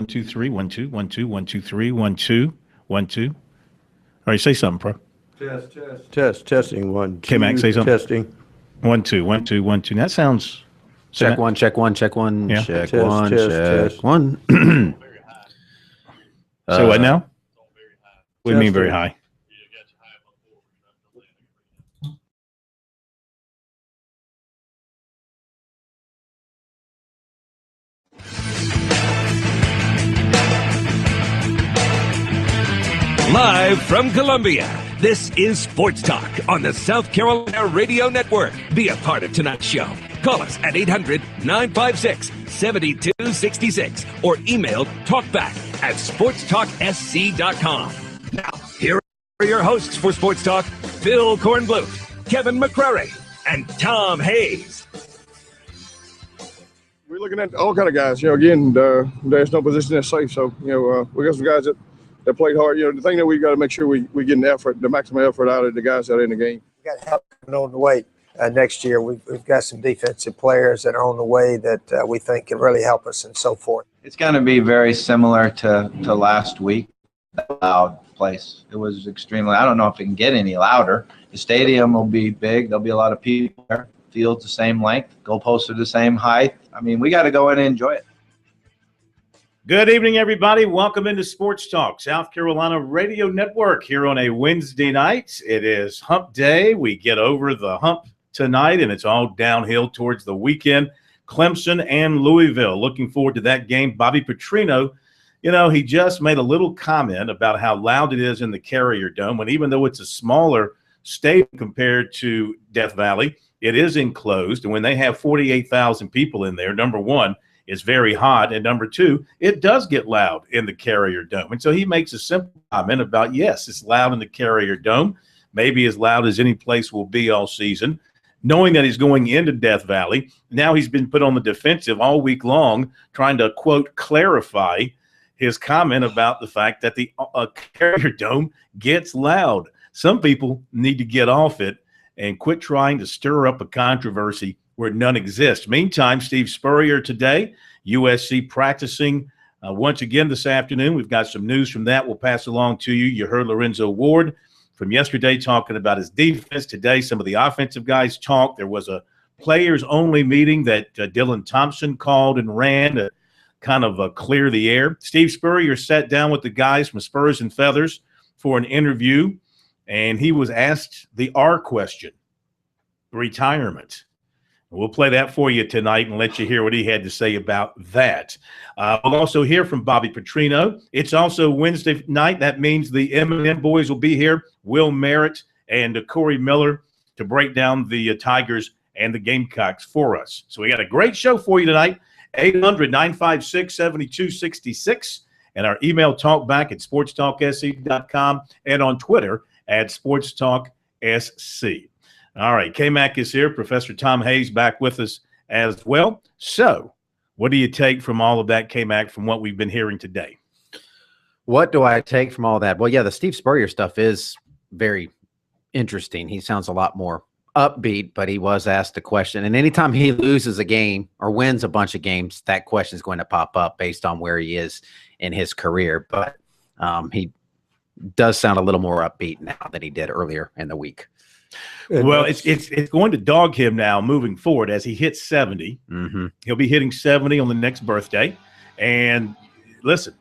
1, 2, 3, 1, 2, 1, 2, 1, 2, 3, 1, 2, 1, 2. All right, say something, bro. Testing. One, Okay, Mac, two, say something. testing. 1, 2, 1, 2, 1, 2. That sounds. Say Check that. one, check one, check one, Yeah. check Test, one, test, check test. one. Say what now? What do you mean very Testing. high? Live from Columbia, this is Sports Talk on the South Carolina Radio Network. Be a part of tonight's show. Call us at 800-956-7266 or email talkback@sportstalksc.com. Now, here are your hosts for Sports Talk, Phil Kornblut, Kevin McCrary, and Tom Hayes. We're looking at all kind of guys. Again, there's no position that's safe. So, we got some guys that played hard. The thing that we got to make sure we get the maximum effort out of the guys that are in the game. We got help coming on the way next year. We've got some defensive players that are on the way that we think can really help us and so forth. It's going to be very similar to last week. Loud place. It was extremely. I don't know if it can get any louder. The stadium will be big. There'll be a lot of people there. Field's the same length. Goalposts are the same height. I mean, we got to go in and enjoy it. Good evening, everybody. Welcome into Sports Talk, South Carolina Radio Network here on a Wednesday night. It is hump day. We get over the hump tonight, and it's all downhill towards the weekend. Clemson and Louisville. Looking forward to that game. Bobby Petrino, he just made a little comment about how loud it is in the Carrier Dome, and even though it's a smaller stadium compared to Death Valley, it is enclosed. And when they have 48,000 people in there, number one, it's very hot, and number two, it does get loud in the Carrier Dome. And so he makes a simple comment about, yes, it's loud in the Carrier Dome, maybe as loud as any place will be all season. Knowing that he's going into Death Valley, now he's been put on the defensive all week long, trying to, quote, clarify his comment about the fact that the Carrier Dome gets loud. Some people need to get off it and quit trying to stir up a controversy where none exists. Meantime, Steve Spurrier today, USC practicing once again this afternoon. We've got some news from that we'll pass along to you. You heard Lorenzo Ward from yesterday talking about his defense. Today, some of the offensive guys talked. There was a players-only meeting that Dylan Thompson called and ran to kind of clear the air. Steve Spurrier sat down with the guys from Spurs and Feathers for an interview, and he was asked the R question, retirement. We'll play that for you tonight and let you hear what he had to say about that. We'll also hear from Bobby Petrino. It's also Wednesday night. That means the M&M boys will be here, Will Merritt and Corey Miller, to break down the Tigers and the Gamecocks for us. So we got a great show for you tonight, 800-956-7266, and our email talkback at sportstalksc.com and on Twitter at sportstalksc. All right, K-Mac is here. Professor Tom Hayes back with us as well. So what do you take from all of that, K-Mac, from what we've been hearing today? What do I take from all that? Well, yeah, the Steve Spurrier stuff is very interesting. He sounds a lot more upbeat, but he was asked a question. And anytime he loses a game or wins a bunch of games, that question is going to pop up based on where he is in his career. But he does sound a little more upbeat now than he did earlier in the week. Well, it's going to dog him now moving forward as he hits 70. Mm-hmm. He'll be hitting 70 on the next birthday. And listen,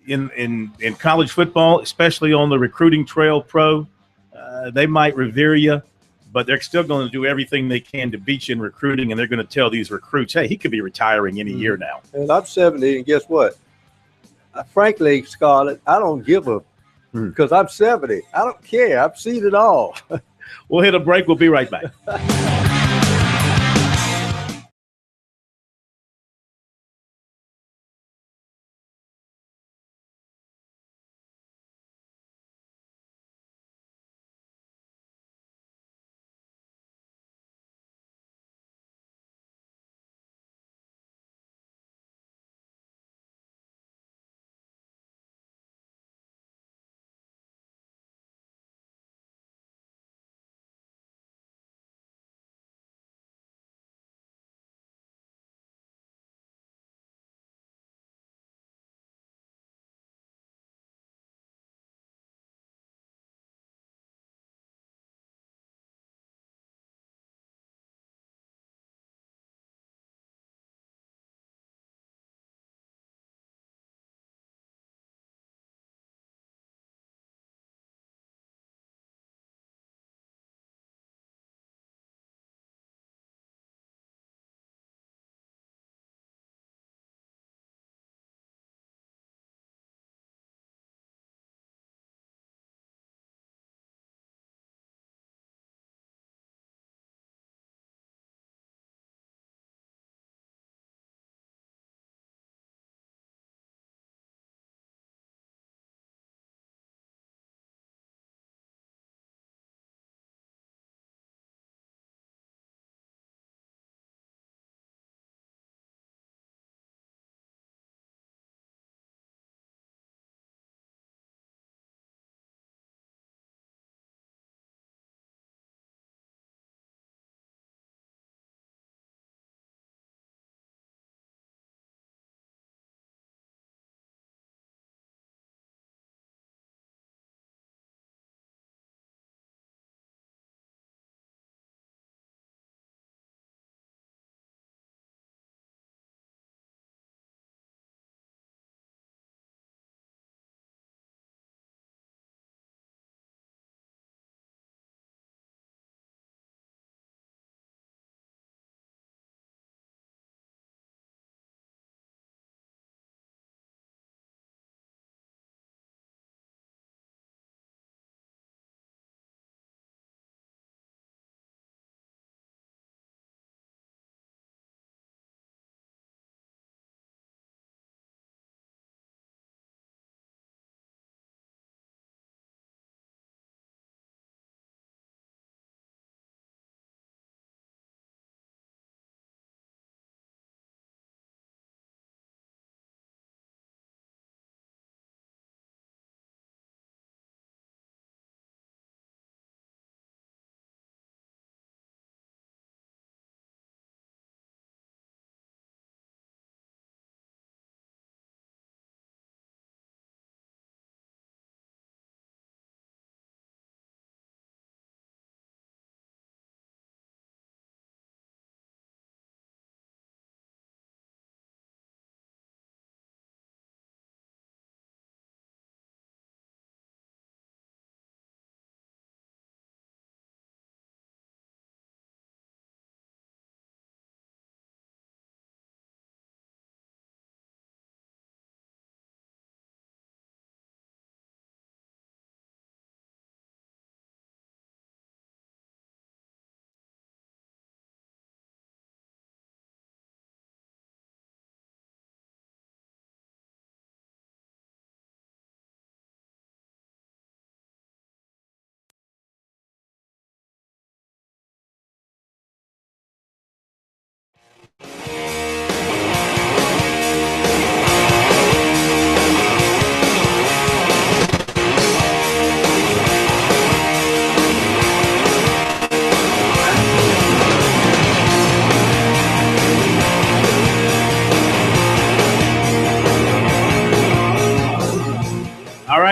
in college football, especially on the recruiting trail pro, they might revere you, but they're still going to do everything they can to beat you in recruiting, and they're going to tell these recruits, hey, he could be retiring any year now. And I'm 70, and guess what? Frankly, Scarlett, I don't give a because I'm 70. I don't care. I've seen it all. We'll hit a break. We'll be right back.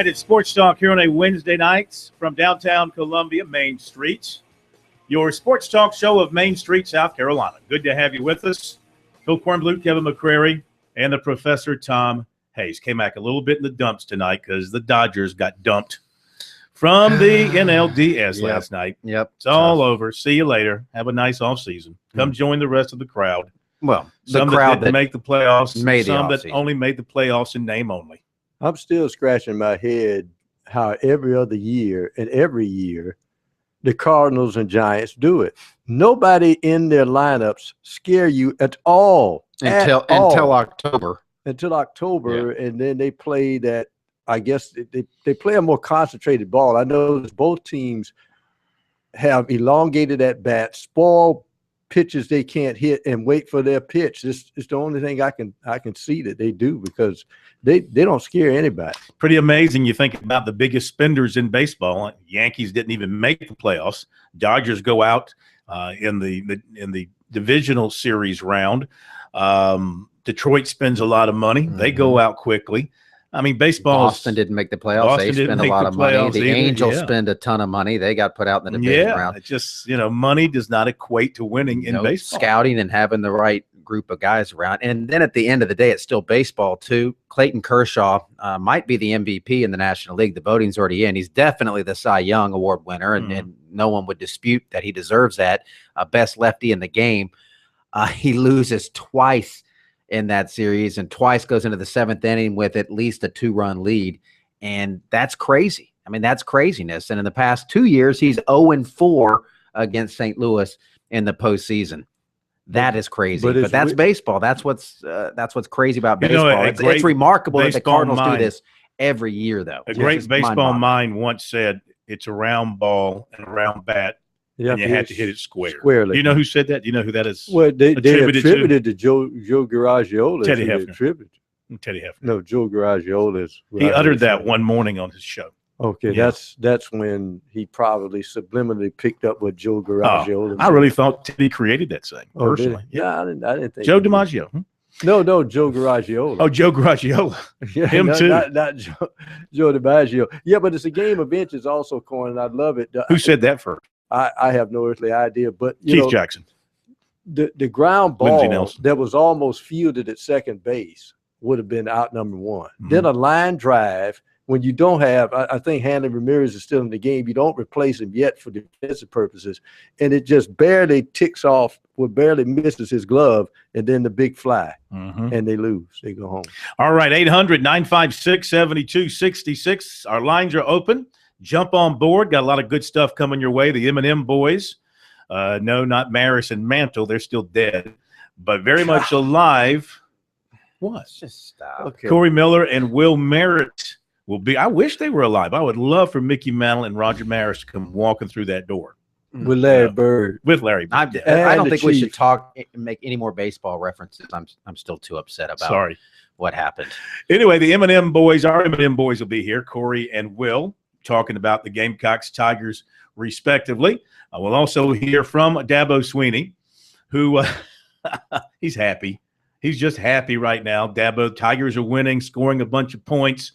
right, it's Sports Talk here on a Wednesday night from downtown Columbia, Main Street. Your Sports Talk show of Main Street, South Carolina. Good to have you with us. Phil Kornblut, Kevin McCrary, and the Professor Tom Hayes. Came back a little bit in the dumps tonight because the Dodgers got dumped from the NLDS last night. Yep. It's all over. See you later. Have a nice off season. Come join the rest of the crowd. Well, some the crowd that didn't make the playoffs, made some the that only made the playoffs in name only. I'm still scratching my head how every other year and every year the Cardinals and Giants do it. Nobody in their lineups scare you at all. Until October. Until October, and then they play that. I guess they play a more concentrated ball. I know both teams have elongated at bat, spoil pitches they can't hit, and wait for their pitch. This is the only thing I can see that they do, because they don't scare anybody. Pretty amazing. You think about the biggest spenders in baseball. Yankees didn't even make the playoffs. Dodgers go out in the divisional series round. Detroit spends a lot of money. They go out quickly. I mean, baseball. Boston didn't make the playoffs. They spend a lot of money. The Angels spend a ton of money. They got put out in the division round. It's just, money does not equate to winning in baseball. Scouting and having the right group of guys around. And then at the end of the day, it's still baseball too. Clayton Kershaw might be the MVP in the National League. The voting's already in. He's definitely the Cy Young Award winner, and no one would dispute that he deserves that. Best lefty in the game. He loses twice in that series, and twice goes into the seventh inning with at least a 2-run lead. And that's crazy. I mean, that's craziness. And in the past 2 years, he's 0-4 against St. Louis in the postseason. That is crazy. But that's baseball. That's what's crazy about baseball. It's remarkable that the Cardinals do this every year, though. A great baseball mind once said, it's a round ball and a round bat. And you have to hit it squarely. Do you know who said that? Do you know who that is? Well, they attributed to Joe Garagiola. Teddy Hefner. Teddy Hefner. No, Joe Garagiola is. He uttered that one morning on his show. Okay, that's when he probably subliminally picked up what Joe Garagiola. I really thought Teddy creted that saying personally. Yeah, I didn't think Joe DiMaggio. No, Joe Garagiola. Oh, Joe Garagiola. Yeah, him too. Not Joe DiMaggio. Yeah, but it's a game of inches also, Corn, and I love it. Who said that first? I have no earthly idea, but Keith Jackson. The ground ball that was almost fielded at second base would have been out number one. Then a line drive, when you don't have, I think Hanley Ramirez is still in the game. You don't replace him yet for defensive purposes, and it just barely ticks off, barely misses his glove, and then the big fly, and they lose. They go home. All right, 800-956-7266. Our lines are open. Jump on board. Got a lot of good stuff coming your way. The M&M boys. No, not Maris and Mantle. They're still dead, but very much alive. What? Just stop. Okay. Corey Miller and Will Merritt will be. I wish they were alive. I would love for Mickey Mantle and Roger Maris to come walking through that door. With Larry Bird. With Larry Bird. I don't think we should make any more baseball references. I'm still too upset about what happened. Anyway, the M&M boys, our M&M boys will be here. Corey and Will, talking about the Gamecocks, Tigers, respectively. We'll also hear from Dabo Sweeney, who he's happy. He's just happy right now. Dabo, Tigers are winning, scoring a bunch of points.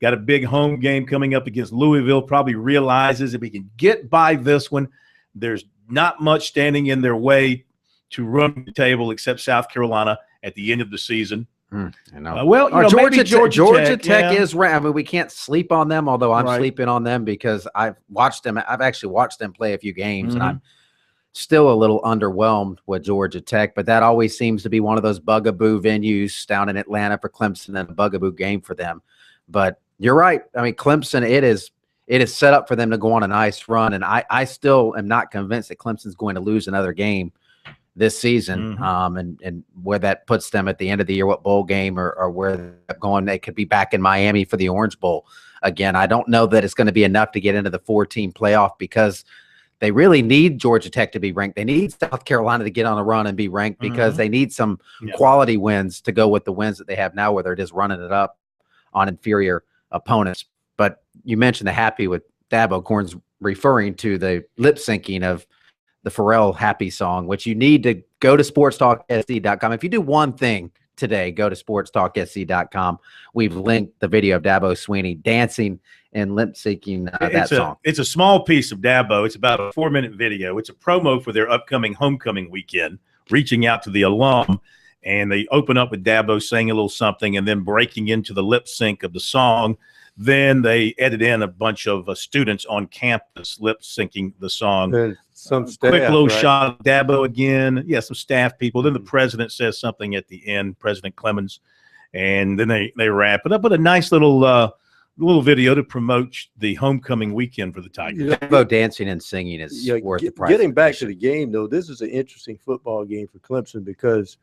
Got a big home game coming up against Louisville. Probably realizes if he can get by this one, there's not much standing in their way to run the table except South Carolina at the end of the season. I know. Georgia Tech is right. I mean, we can't sleep on them, although I'm sleeping on them because I've watched them. I've actually watched them play a few games, and I'm still a little underwhelmed with Georgia Tech. But that always seems to be one of those bugaboo venues down in Atlanta for Clemson, and a bugaboo game for them. But you're right. I mean, Clemson, it is set up for them to go on a nice run, and I still am not convinced that Clemson's going to lose another game this season, and where that puts them at the end of the year, what bowl game or where they're going. They could be back in Miami for the Orange Bowl again. I don't know that it's going to be enough to get into the 4-team playoff because they really need Georgia Tech to be ranked. They need South Carolina to get on a run and be ranked because they need some quality wins to go with the wins that they have now, where they're just running it up on inferior opponents. But you mentioned the happy with Dabo. Corn's referring to the lip syncing of the Pharrell Happy song, which you need to go to sportstalksd.com. If you do one thing today, go to sportstalksc.com. We've linked the video of Dabo Swinney dancing and lip syncing that song. It's a small piece of Dabo. It's about a 4-minute video. It's a promo for their upcoming homecoming weekend, reaching out to the alum. And they open up with Dabo saying a little something and then breaking into the lip sync of the song. Then they edit in a bunch of students on campus lip syncing the song. And some staff, quick little right? shot of Dabo again. Yeah, some staff people. Then the president says something at the end, President Clemens. And then they wrap it up with a nice little video to promote the homecoming weekend for the Tigers. Dabo dancing and singing is worth the price. Getting back to the game, though, this is an interesting football game for Clemson because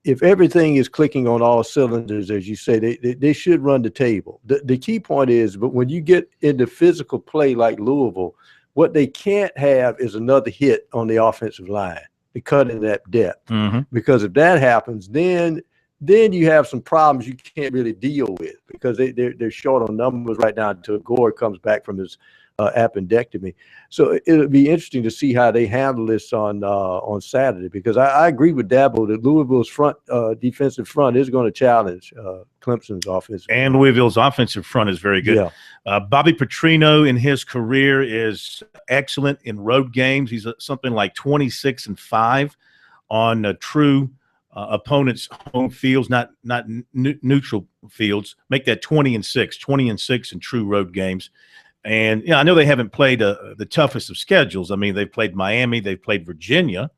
if everything is clicking on all cylinders, as you say, they should run the table. The key point is, but when you get into physical play like Louisville, what they can't have is another hit on the offensive line to cut in that depth. Mm-hmm. Because if that happens, then you have some problems you can't really deal with because they're short on numbers right now until Gore comes back from his appendectomy. So it'll be interesting to see how they handle this on Saturday because I agree with Dabo that Louisville's front defensive front is going to challenge Clemson's offense. And Louisville's offensive front is very good. Yeah. Bobby Petrino in his career is excellent in road games. He's something like 26-5 on true opponents' home fields, not neutral fields. Make that 20-6 in true road games. And I know they haven't played the toughest of schedules. I mean, they've played Miami, they've played Virginia,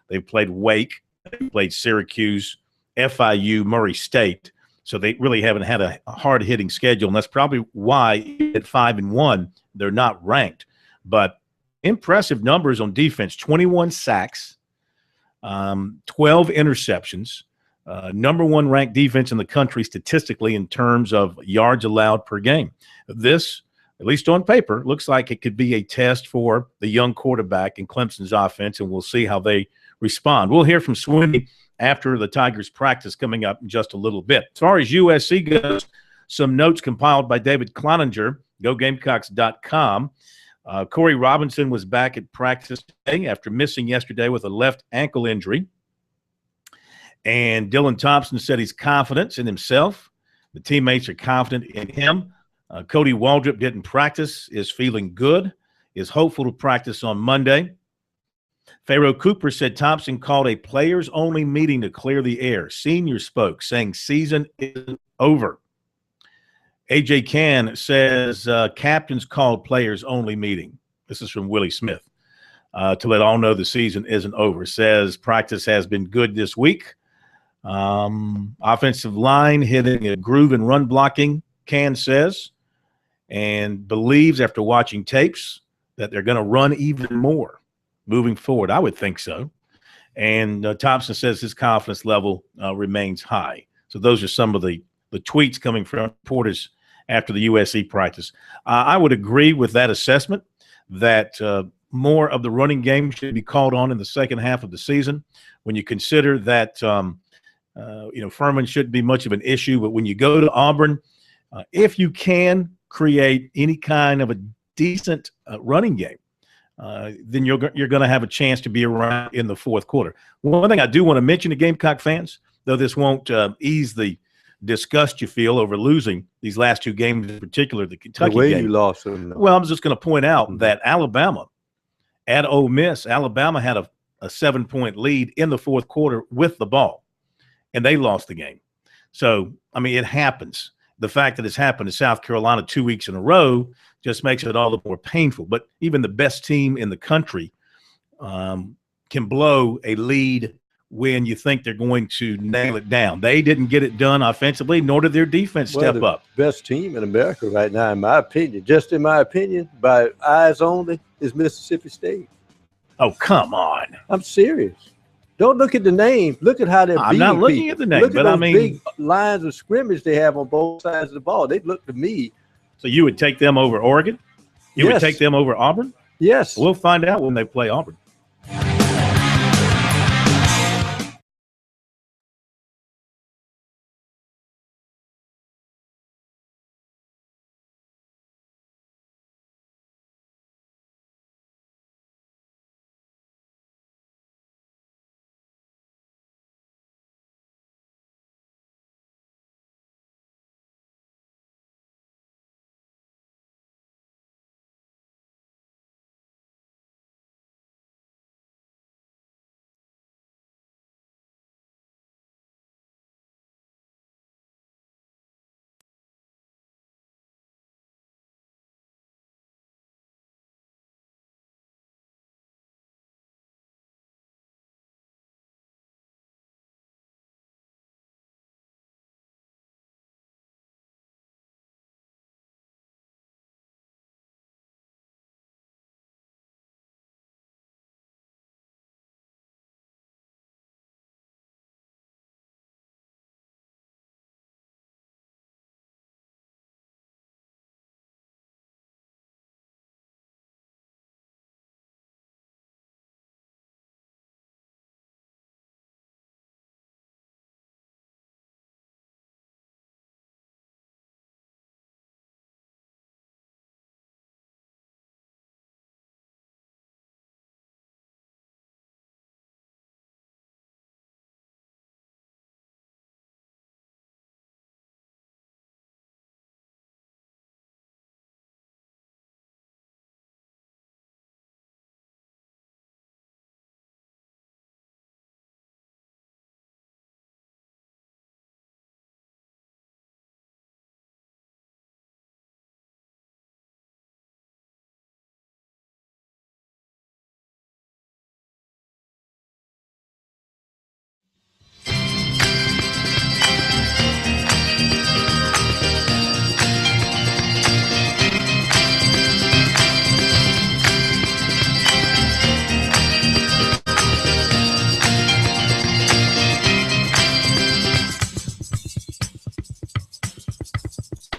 they've played Wake, they've played Syracuse, FIU, Murray State. So they really haven't had a hard-hitting schedule, and that's probably why at 5-1 they're not ranked. But impressive numbers on defense: 21 sacks, 12 interceptions. Number one ranked defense in the country statistically in terms of yards allowed per game. This, at least on paper, looks like it could be a test for the young quarterback in Clemson's offense, and we'll see how they respond. We'll hear from Swinney after the Tigers practice coming up in just a little bit. As far as USC goes, some notes compiled by David Cloninger, GoGamecocks.com. Corey Robinson was back at practice today after missing yesterday with a left ankle injury. And Dylan Thompson said he's confident in himself. The teammates are confident in him. Cody Waldrop didn't practice, is feeling good, is hopeful to practice on Monday. Pharaoh Cooper said Thompson called a players-only meeting to clear the air. Senior spoke, saying season is over. A.J. Can says captains called players-only meeting. This is from Willie Smith. To let all know the season isn't over. Says practice has been good this week. Offensive line hitting a groove in run blocking, Can says, and believes after watching tapes that they're going to run even more moving forward. I would think so. And Thompson says his confidence level remains high. So those are some of the tweets coming from reporters after the USC practice. I would agree with that assessment that more of the running game should be called on in the second half of the season. When you consider that, Furman shouldn't be much of an issue, but when you go to Auburn, if you can create any kind of a decent running game, then you're going to have a chance to be around in the fourth quarter. One thing I do want to mention to Gamecock fans, though this won't ease the disgust you feel over losing these last two games, in particular the Kentucky game. You lost them. Well, I'm just going to point out that Alabama at Ole Miss, Alabama had a 7-point lead in the fourth quarter with the ball, and they lost the game. So, I mean, it happens. The fact that it's happened to South Carolina 2 weeks in a row just makes it all the more painful. But even the best team in the country can blow a lead when you think they're going to nail it down. They didn't get it done offensively, nor did their defense step up. Best team in America right now, in my opinion, just in my opinion, by eyes only, is Mississippi State. Oh, come on. I'm serious. Don't look at the name. Look at how they're beating I'm not looking people. at the name, look but at I those mean, big lines of scrimmage they have on both sides of the ball. They look to me. So you would take them over Oregon? You Yes. would take them over Auburn? Yes. We'll find out when they play Auburn.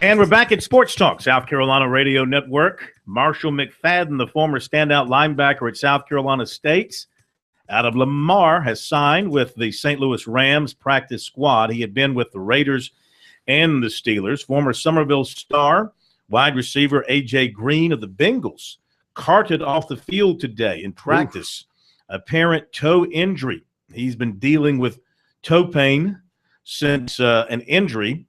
And we're back at Sports Talk, South Carolina Radio Network. Marshall McFadden, the former standout linebacker at South Carolina State, out of Lamar, has signed with the St. Louis Rams practice squad. He had been with the Raiders and the Steelers. Former Somerville star, wide receiver A.J. Green of the Bengals, carted off the field today in practice. Apparent toe injury. He's been dealing with toe pain since an injury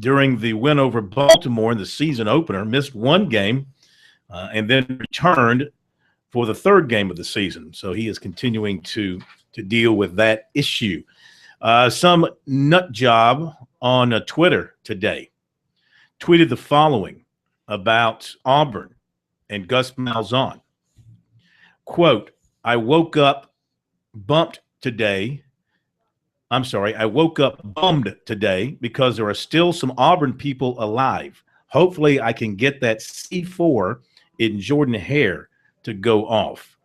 during the win over Baltimore in the season opener. Missed one game and then returned for the third game of the season. So he is continuing to deal with that issue. Some nut job on Twitter today tweeted the following about Auburn and Gus Malzahn. Quote, I woke up bummed today because there are still some Auburn people alive. Hopefully I can get that C4 in Jordan Hare to go off.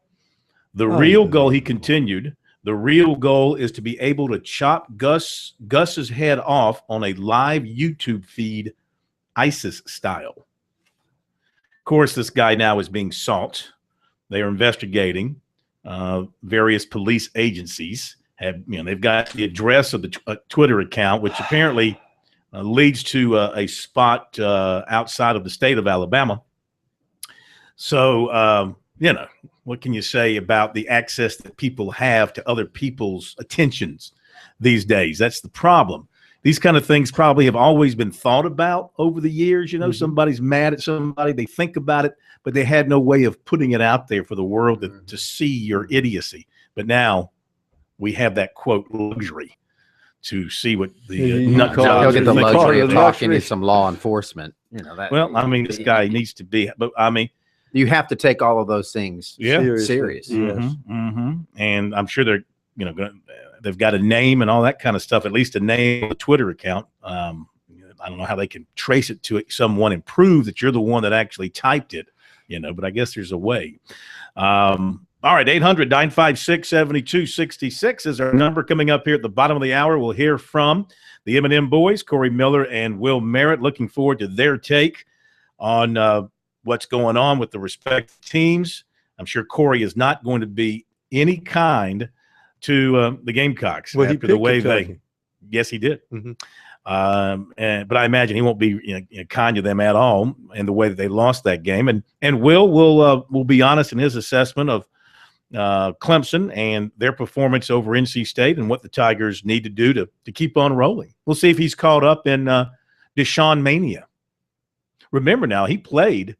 The real goal, he continued, the real goal is to be able to chop Gus's head off on a live YouTube feed, ISIS style. Of course, this guy now is being sought. They are investigating. Various police agencies they've got the address of the Twitter account, which apparently leads to a spot outside of the state of Alabama. So, what can you say about the access that people have to other people's attentions these days? That's the problem. These kind of things probably have always been thought about over the years. Somebody's mad at somebody, they think about it, but they had no way of putting it out there for the world to see your idiocy. But now we have that, quote, luxury to see what the nut jobs He'll get the luxury of talking to luxury. some law enforcement. This guy needs to be, but you have to take all of those things serious. Yes. And I'm sure they're, they've got a name and all that kind of stuff, at least a name on the Twitter account. I don't know how they can trace it to someone and prove that you're the one that actually typed it, but I guess there's a way. All right, 800-956-7266 is our number. Coming up here at the bottom of the hour, we'll hear from the M&M boys, Corey Miller and Will Merritt. Looking forward to their take on what's going on with the respective teams. I'm sure Corey is not going to be any kind to the Gamecocks after the way they – yes, he did. But I imagine he won't be kind to them at all in the way that they lost that game. And will be honest in his assessment of Clemson and their performance over NC State and what the Tigers need to do to keep on rolling. We'll see if he's caught up in Deshaun mania. Remember now, he played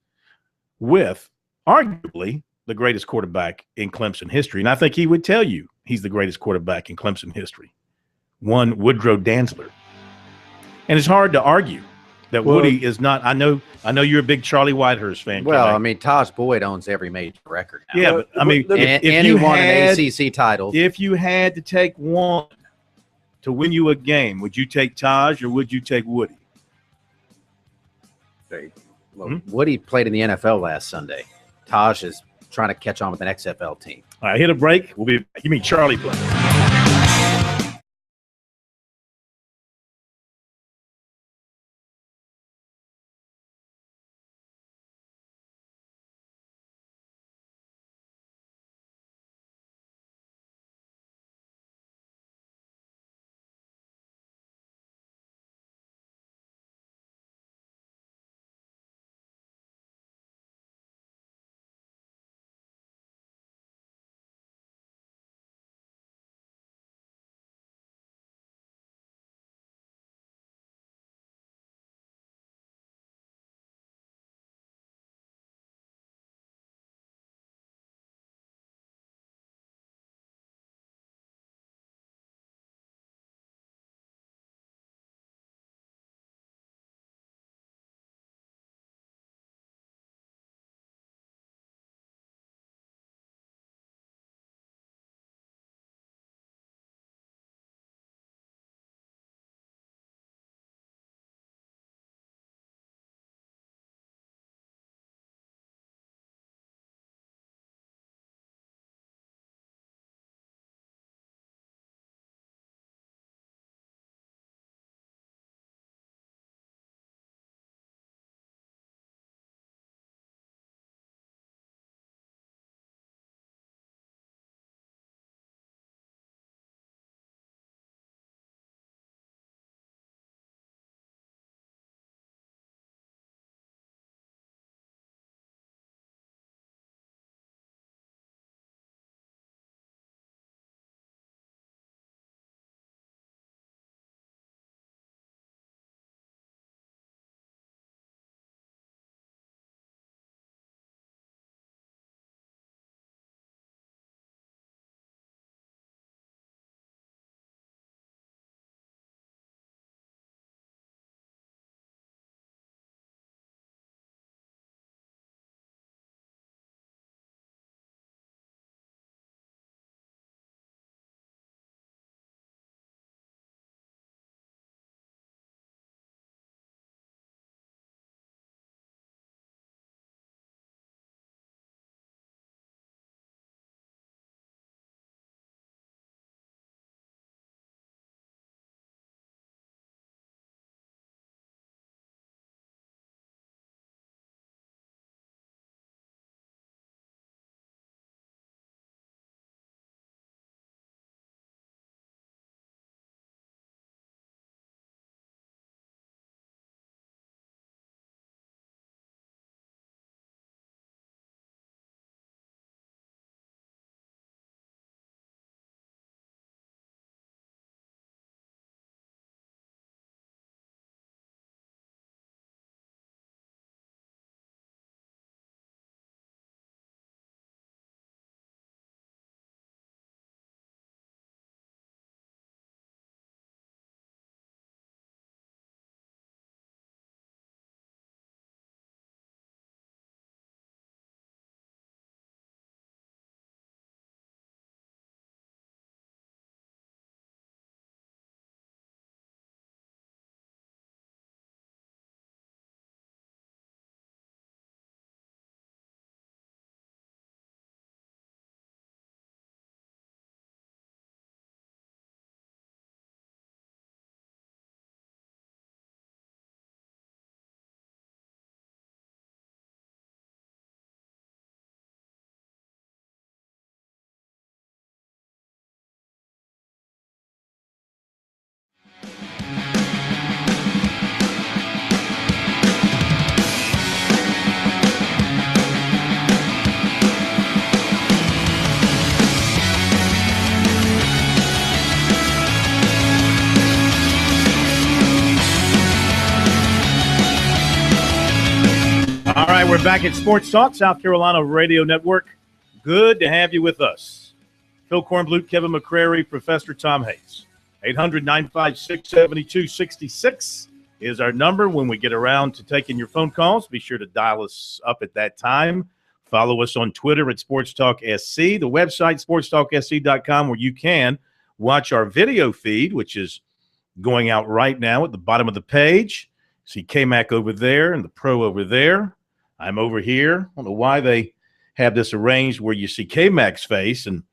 with arguably the greatest quarterback in Clemson history, and I think he would tell you he's the greatest quarterback in Clemson history. One Woodrow Dantzler. And it's hard to argue that Woody is not. I know you're a big Charlie Whitehurst fan. Well, Taj Boyd owns every major record now. Yeah, but if he won an ACC title. If you had to take one to win you a game, would you take Taj or would you take Woody? Woody played in the NFL last Sunday. Taj is trying to catch on with an XFL team. All right, hit a break. You mean Charlie play? We're back at Sports Talk, South Carolina Radio Network. Good to have you with us. Phil Kornblut, Kevin McCrary, Professor Tom Hayes. 800-956-7266 is our number. When we get around to taking your phone calls, be sure to dial us up at that time. Follow us on Twitter at SportsTalkSC, the website sportstalksc.com, where you can watch our video feed, which is going out right now at the bottom of the page. See K-Mac over there and the pro over there. I'm over here. I don't know why they have this arranged where you see K-Mac's face and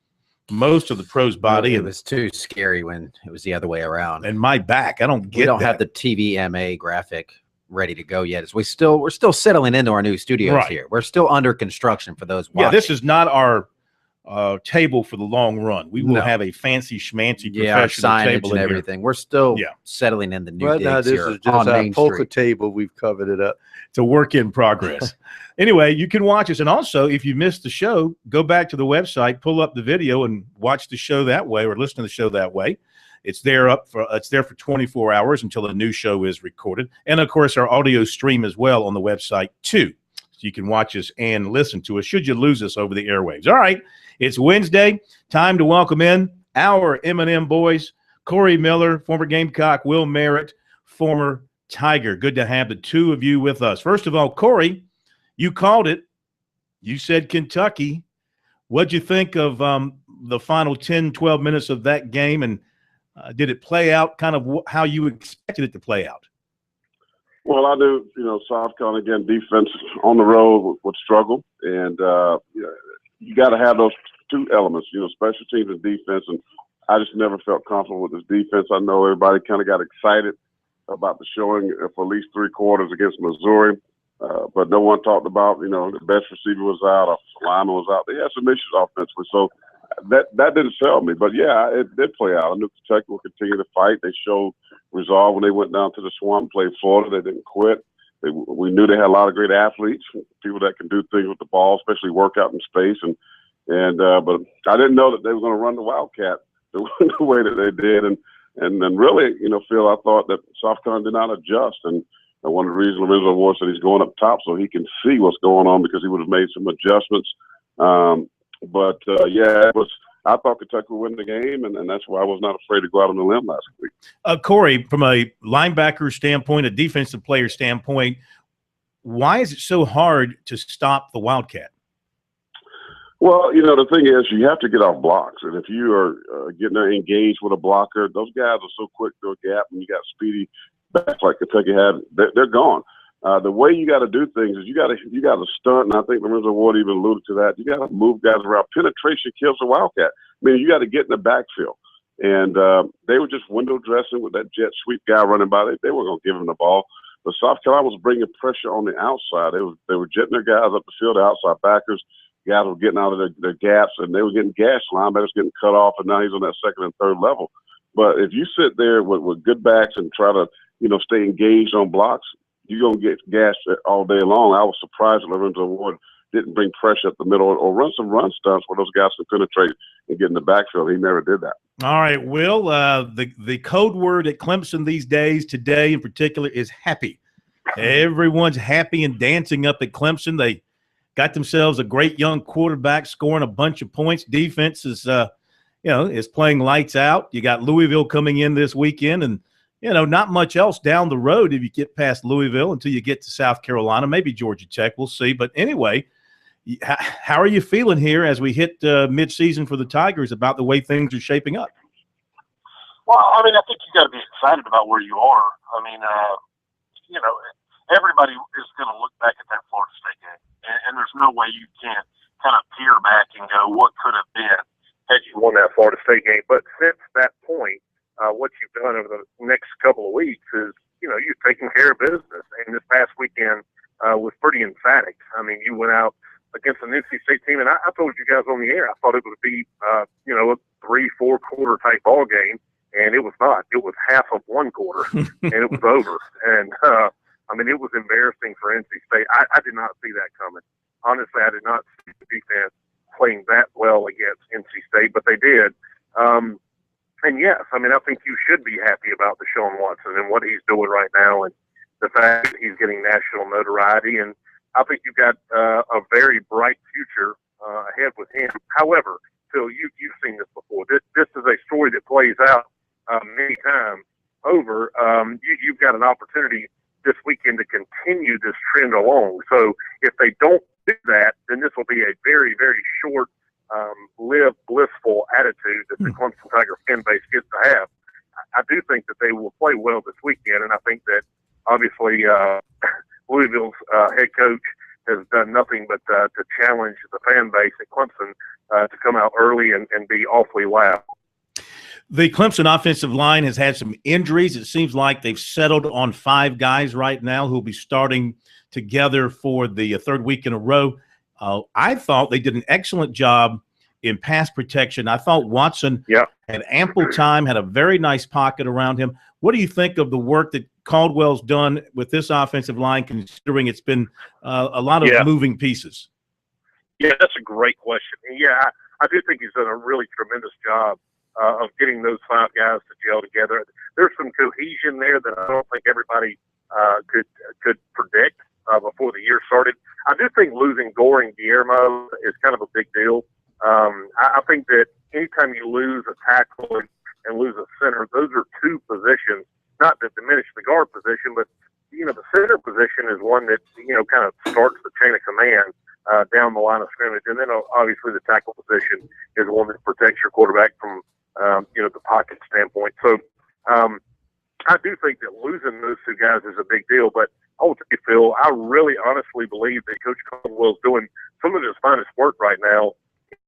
most of the pro's body. It was too scary when it was the other way around. And my back. I don't get it. We don't have the TVMA graphic ready to go yet. We're still settling into our new studios here. We're still under construction for those watching. Yeah, this is not our table for the long run. We will have a fancy schmancy professional table and everything. We're still settling in the new right now. This is just our poker table. We've covered it up. It's a work in progress. Anyway, you can watch us, and also if you missed the show, go back to the website, pull up the video, and watch the show that way, or listen to the show that way. It's there for 24 hours until a new show is recorded, and of course our audio stream as well on the website too. So you can watch us and listen to us should you lose us over the airwaves. All right, it's Wednesday. Time to welcome in our M&M boys, Corey Miller, former Gamecock, Will Merritt, former Tiger. Good to have the two of you with us. First of all, Corey, you called it. You said Kentucky. What'd you think of the final 10, 12 minutes of that game, and did it play out kind of how you expected it to play out? Well, I knew, South Carolina, again, defense on the road would struggle. And you got to have those two elements, special teams and defense. And I just never felt comfortable with this defense. I know everybody kind of got excited about the showing for at least 3 quarters against Missouri. But no one talked about, the best receiver was out, our lineman was out. They had some issues offensively. So that didn't sell me. But, yeah, it did play out. I knew Kentucky would continue to fight. They showed resolve when they went down to the Swamp and played Florida. They didn't quit. We knew they had a lot of great athletes, people that can do things with the ball, especially work out in space. But I didn't know that they were going to run the Wildcat the way that they did. And really, Phil, I thought that South Carolina did not adjust. And one of the reasons Lorenzo Ward said he's going up top so he can see what's going on, because he would have made some adjustments. I thought Kentucky would win the game, and that's why I was not afraid to go out on the limb last week. Corey, from a linebacker standpoint, a defensive player standpoint, why is it so hard to stop the Wildcat? Well, the thing is, you have to get off blocks. And if you are getting engaged with a blocker, those guys are so quick to a gap, and you got speedy backs like Kentucky had, they're gone. The way you got to do things is you got to stunt, and I think Lorenzo Ward even alluded to that. You got to move guys around. Penetration kills the Wildcat. I mean, you got to get in the backfield. And they were just window dressing with that jet sweep guy running by. They weren't going to give him the ball. But South Carolina was bringing pressure on the outside. They were jetting their guys up the field, the outside backers. Guys were getting out of their gaps, and they were getting gashed. Linebackers getting cut off, and now he's on that second and third level. But if you sit there with good backs and try to, stay engaged on blocks, you're going to get gashed all day long. I was surprised that Lorenzo Ward didn't bring pressure up the middle or run some run stunts where those guys could penetrate and get in the backfield. He never did that. All right, Will, the code word at Clemson these days, today in particular, is happy. Everyone's happy and dancing up at Clemson. They got themselves a great young quarterback scoring a bunch of points. Defense is, is playing lights out. You got Louisville coming in this weekend, and not much else down the road if you get past Louisville until you get to South Carolina, maybe Georgia Tech. We'll see. But anyway, how are you feeling here as we hit midseason for the Tigers about the way things are shaping up? Well, I think you got to be excited about where you are. Everybody is going to look back at that Florida State game, and there's no way you can kind of peer back and go, what could have been had you won that Florida State game. But since that point, what you've done over the next couple of weeks is, you've taken care of business. And this past weekend was pretty emphatic. You went out against an NC State team, and I told you guys on the air, I thought it would be, a 3-4 quarter type ball game, and it was not. It was half of one quarter, and it was over. And, it was embarrassing for NC State. I did not see that coming. Honestly, I did not see the defense playing that well against NC State, but they did. And yes, I think you should be happy about Deshaun Watson and what he's doing right now, and the fact that he's getting national notoriety. And I think you've got a very bright future ahead with him. However, Phil, you've seen this before. This is a story that plays out many times over. You've got an opportunity this weekend to continue this trend along. So if they don't do that, then this will be a very, very short, lived, blissful attitude that the Clemson Tiger fan base gets to have. I do think that they will play well this weekend, and I think that obviously Louisville's head coach has done nothing but to challenge the fan base at Clemson to come out early and be awfully loud. The Clemson offensive line has had some injuries. It seems like they've settled on 5 guys right now who will be starting together for the third week in a row. I thought they did an excellent job in pass protection. I thought Watson had ample time, had a very nice pocket around him. What do you think of the work that Caldwell's done with this offensive line, considering it's been a lot of moving pieces? Yeah, that's a great question. Yeah, I do think he's done a really tremendous job of getting those 5 guys to gel together. There's some cohesion there that I don't think everybody could predict before the year started. I do think losing Goring Guillermo is kind of a big deal. I think that anytime you lose a tackle and lose a center, those are 2 positions, not to diminish the guard position, but, the center position is one that, kind of starts the chain of command down the line of scrimmage. And then obviously the tackle position is one that protects your quarterback from, the pocket standpoint. So I do think that losing those 2 guys is a big deal. But ultimately, Phil, I really honestly believe that Coach Caldwell's doing some of his finest work right now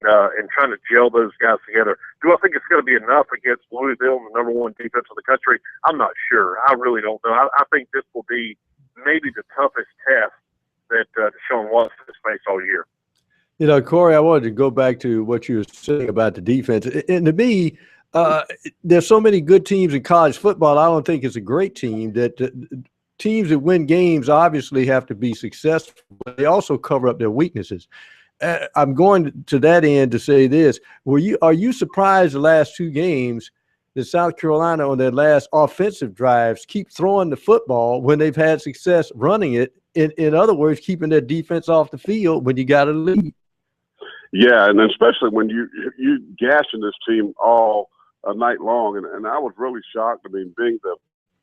and trying to gel those guys together. Do I think it's going to be enough against Louisville, the #1 defense of the country? I'm not sure. I really don't know. I think this will be maybe the toughest test that Deshaun Watson has faced all year. Corey, I wanted to go back to what you were saying about the defense. And to me, there's so many good teams in college football. I don't think it's a great team. Teams that win games obviously have to be successful, but they also cover up their weaknesses. I'm going to that end to say this. Are you surprised the last 2 games that South Carolina on their last offensive drives keep throwing the football when they've had success running it? In other words, keeping their defense off the field when you got a lead. Yeah, and especially when you gashing this team all night long, and I was really shocked. I mean, being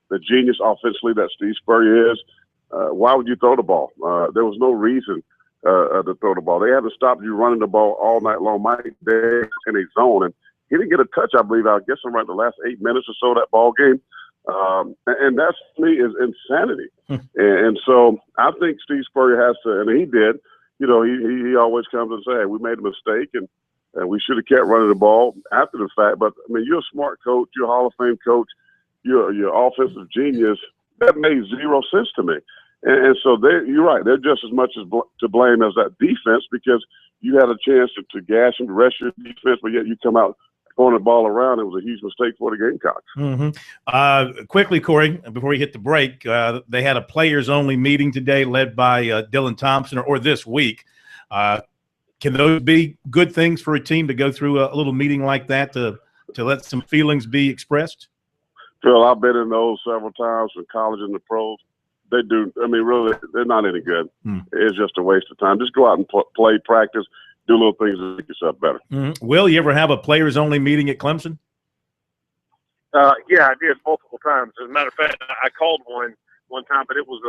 the genius offensively that Steve Spurrier is, why would you throw the ball? There was no reason to throw the ball. They haven't stopped you running the ball all night long. Mike Day in a zone, and he didn't get a touch, I believe. I guess around the last 8 minutes or so of that ball game. And that to me is insanity. and so I think Steve Spurrier has to, and he did. He always comes and says, hey, we made a mistake, and we should have kept running the ball after the fact. But I mean, you're a smart coach, you're a Hall of Fame coach, you're offensive genius. That made 0 sense to me. And so you're right. They're just as much to blame as that defense, because you had a chance to gash and rest your defense, but yet you come out throwing the ball around. It was a huge mistake for the Gamecocks. Quickly, Corey, before we hit the break, they had a players-only meeting today led by Dylan Thompson, or this week. Can those be good things for a team to go through a little meeting like that to let some feelings be expressed? Phil, I've been in those several times in college and the pros. They do. I mean, really, they're not any good. It's just a waste of time. Just go out and play, practice, do little things to make yourself better. Will, you ever have a players-only meeting at Clemson? Yeah, I did multiple times. As a matter of fact, I called one time, but it was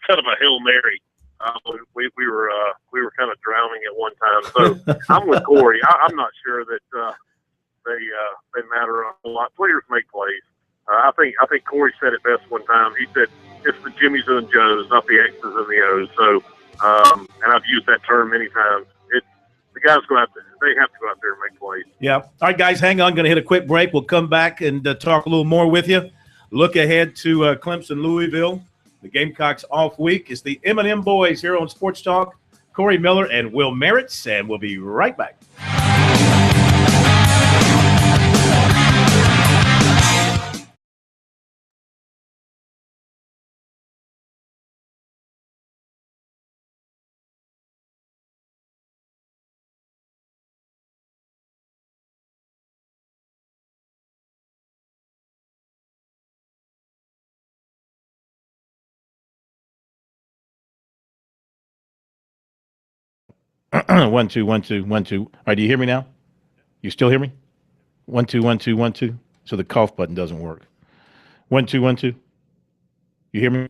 kind of a Hail Mary. We were kind of drowning at one time. So I'm with Corey. I'm not sure that they matter a whole lot. Players make plays. I think Corey said it best one time. He said it's the Jimmies and the Joes, not the X's and the O's. So, and I've used that term many times. The guys go out there. They have to go out there and make plays. Yeah. All right, guys, hang on. Going to hit a quick break. We'll come back and talk a little more with you. Look ahead to Clemson, Louisville. The Gamecocks off week. It's the M&M Boys here on Sports Talk. Corey Miller and Will Merritts, and we'll be right back. 1 2 1 2 1 2. All right, do you hear me now? You still hear me? 1 2 1 2 1 2. So the cough button doesn't work. 1 2 1 2. You hear me?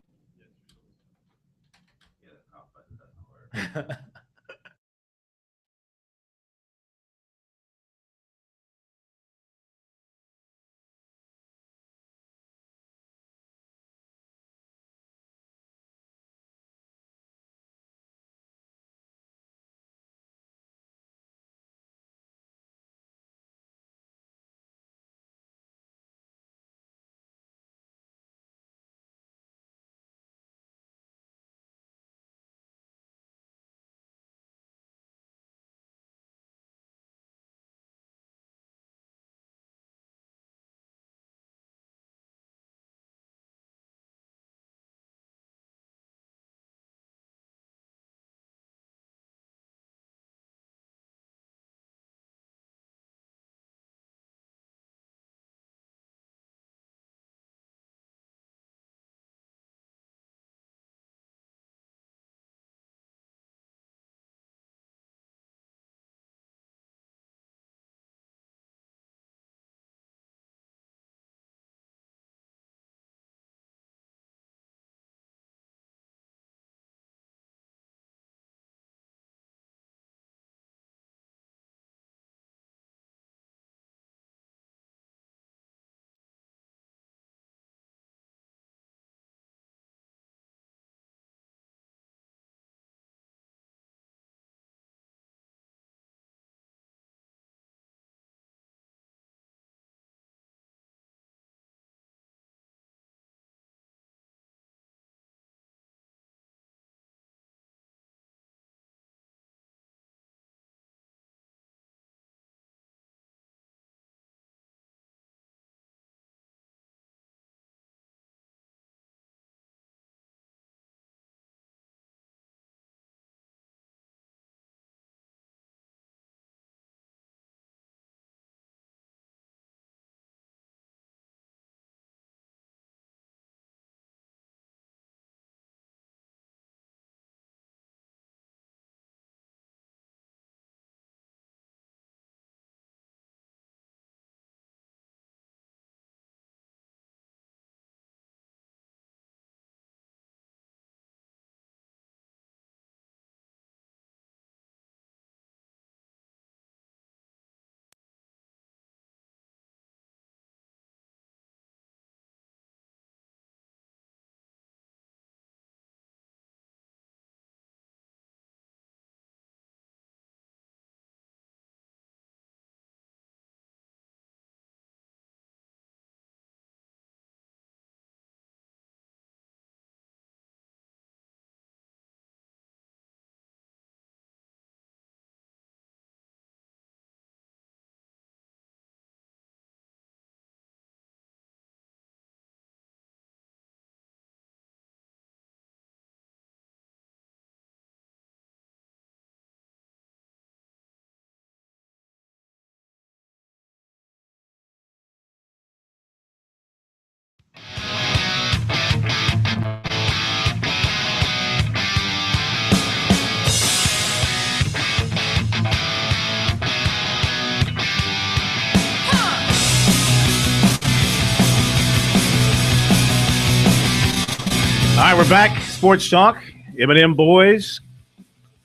All right, we're back. Sports Talk. M&M boys.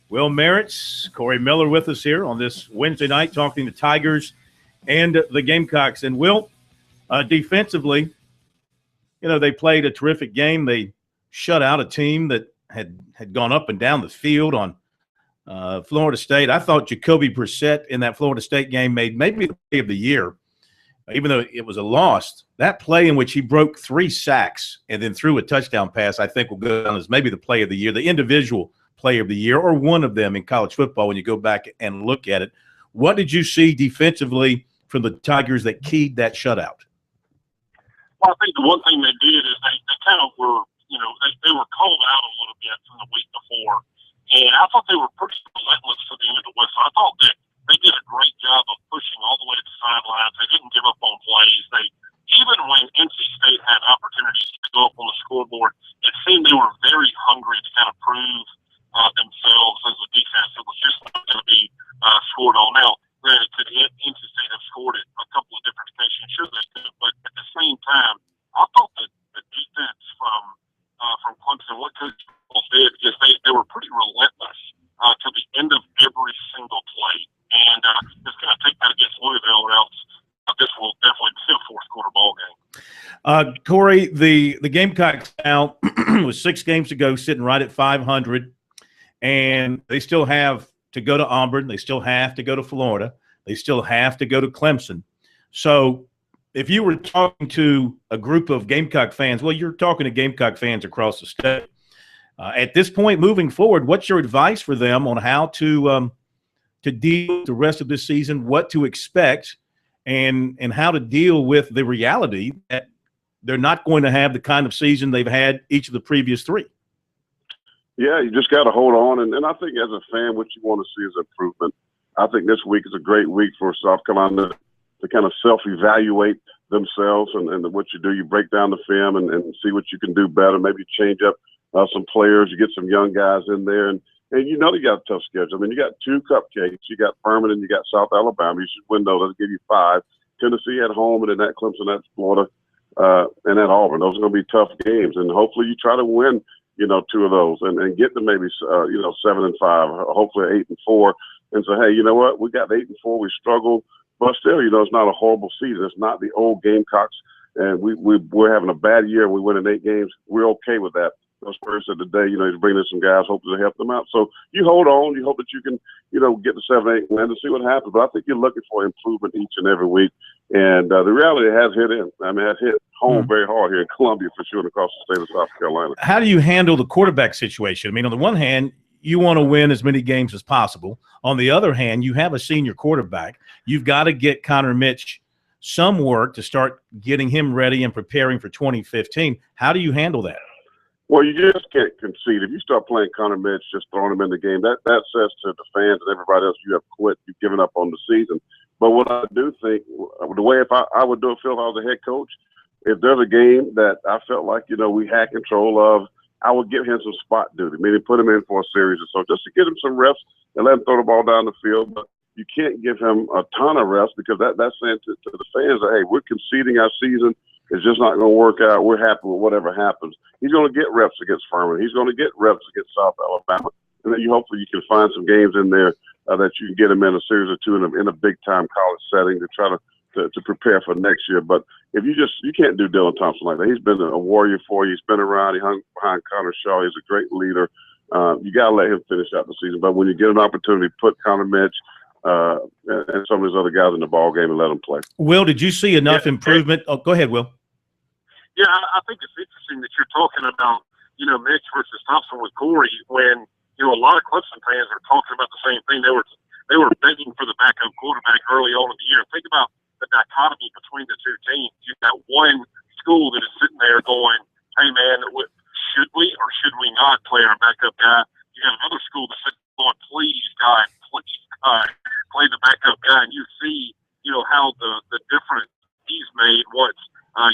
Will Merritts, Corey Miller with us here on this Wednesday night talking to Tigers and the Gamecocks. And Will, defensively, you know, they played a terrific game. They shut out a team that had gone up and down the field on Florida State. I thought Jacoby Brissett in that Florida State game made maybe the play of the year, even though it was a loss. That play in which he broke 3 sacks and then threw a touchdown pass, I think will go down as maybe the play of the year, the individual player of the year, or one of them in college football when you go back and look at it. What did you see defensively from the Tigers that keyed that shutout? Well, I think the one thing they did is they kind of were, you know, they were called out a little bit from the week before. And I thought they were pretty relentless to the end of the whistle. I thought that they did a great job of pushing all the way to the sidelines. They didn't give up on plays. Even when NC State had opportunities to go up on the scoreboard, it seemed they were very hungry to kind of prove themselves as a defense. It was just like Coach did is they were pretty relentless to the end of every single play. And it's going to take that against Louisville, or else this will definitely be a fourth quarter ball game. Corey, the Gamecocks now with 6 games to go, sitting right at 500, and they still have to go to Auburn. They still have to go to Florida. They still have to go to Clemson. So if you were talking to a group of Gamecock fans, well, you're talking to Gamecock fans across the state. At this point, moving forward, what's your advice for them on how to deal with the rest of this season, what to expect, and how to deal with the reality that they're not going to have the kind of season they've had each of the previous 3? Yeah, you just got to hold on. And I think as a fan, what you want to see is improvement. I think this week is a great week for South Carolina to kind of self-evaluate themselves and what you do. You break down the film and see what you can do better. Maybe change up some players. You get some young guys in there. And you know they got a tough schedule. I mean, you got 2 cupcakes. You got Furman and you got South Alabama. You should win those. That'll give you 5. Tennessee at home, and then at Clemson, at Florida, and at Auburn. Those are going to be tough games. And hopefully you try to win, 2 of those and get to maybe, 7-5, hopefully 8-4, and say, hey, you know what? We got 8-4. We struggled. But still, it's not a horrible season. It's not the old Gamecocks. And we're having a bad year. We win in 8 games. We're okay with that. Those Spurs said today, he's bringing in some guys, hoping to help them out. So you hold on. You hope that you can, get the 7-8 win and see what happens. But I think you're looking for improvement each and every week. And the reality has hit in. I mean, it hit home very hard here in Columbia for sure and across the state of South Carolina. How do you handle the quarterback situation? I mean, on the one hand, you want to win as many games as possible. On the other hand, you have a senior quarterback. You've got to get Connor Mitch some work to start getting him ready and preparing for 2015. How do you handle that? Well, you just can't concede. If you start playing Connor Mitch, just throwing him in the game, that says to the fans and everybody else, you have quit. You've given up on the season. But what I do think, the way if I would do it, Phil, if I was a head coach, if there's a game that I felt like, we had control of, I would give him some spot duty, meaning put him in for a series or so, just to get him some reps and let him throw the ball down the field. But you can't give him a ton of reps because that's saying to the fans that, hey, we're conceding our season. It's just not going to work out. We're happy with whatever happens. He's going to get reps against Furman. He's going to get reps against South Alabama. And then hopefully you can find some games in there that you can get him in a series or 2 in a big-time college setting to try to prepare for next year. But if you can't do Dylan Thompson like that. He's been a warrior for you. He's been around. He hung behind Connor Shaw. He's a great leader. You got to let him finish out the season. But when you get an opportunity, put Connor Mitch and some of these other guys in the ball game and let them play. Will, did you see enough improvement? Oh, go ahead, Will. Yeah, I think it's interesting that you're talking about, Mitch versus Thompson with Corey when, a lot of Clemson fans are talking about the same thing. They were begging for the backup quarterback early on in the year. Think about the dichotomy between the 2 teams. You've got one school that is sitting there going, hey, man, should we or should we not play our backup guy? You got another school that's sitting there going, please, God, play the backup guy. And you see, how the difference he's made once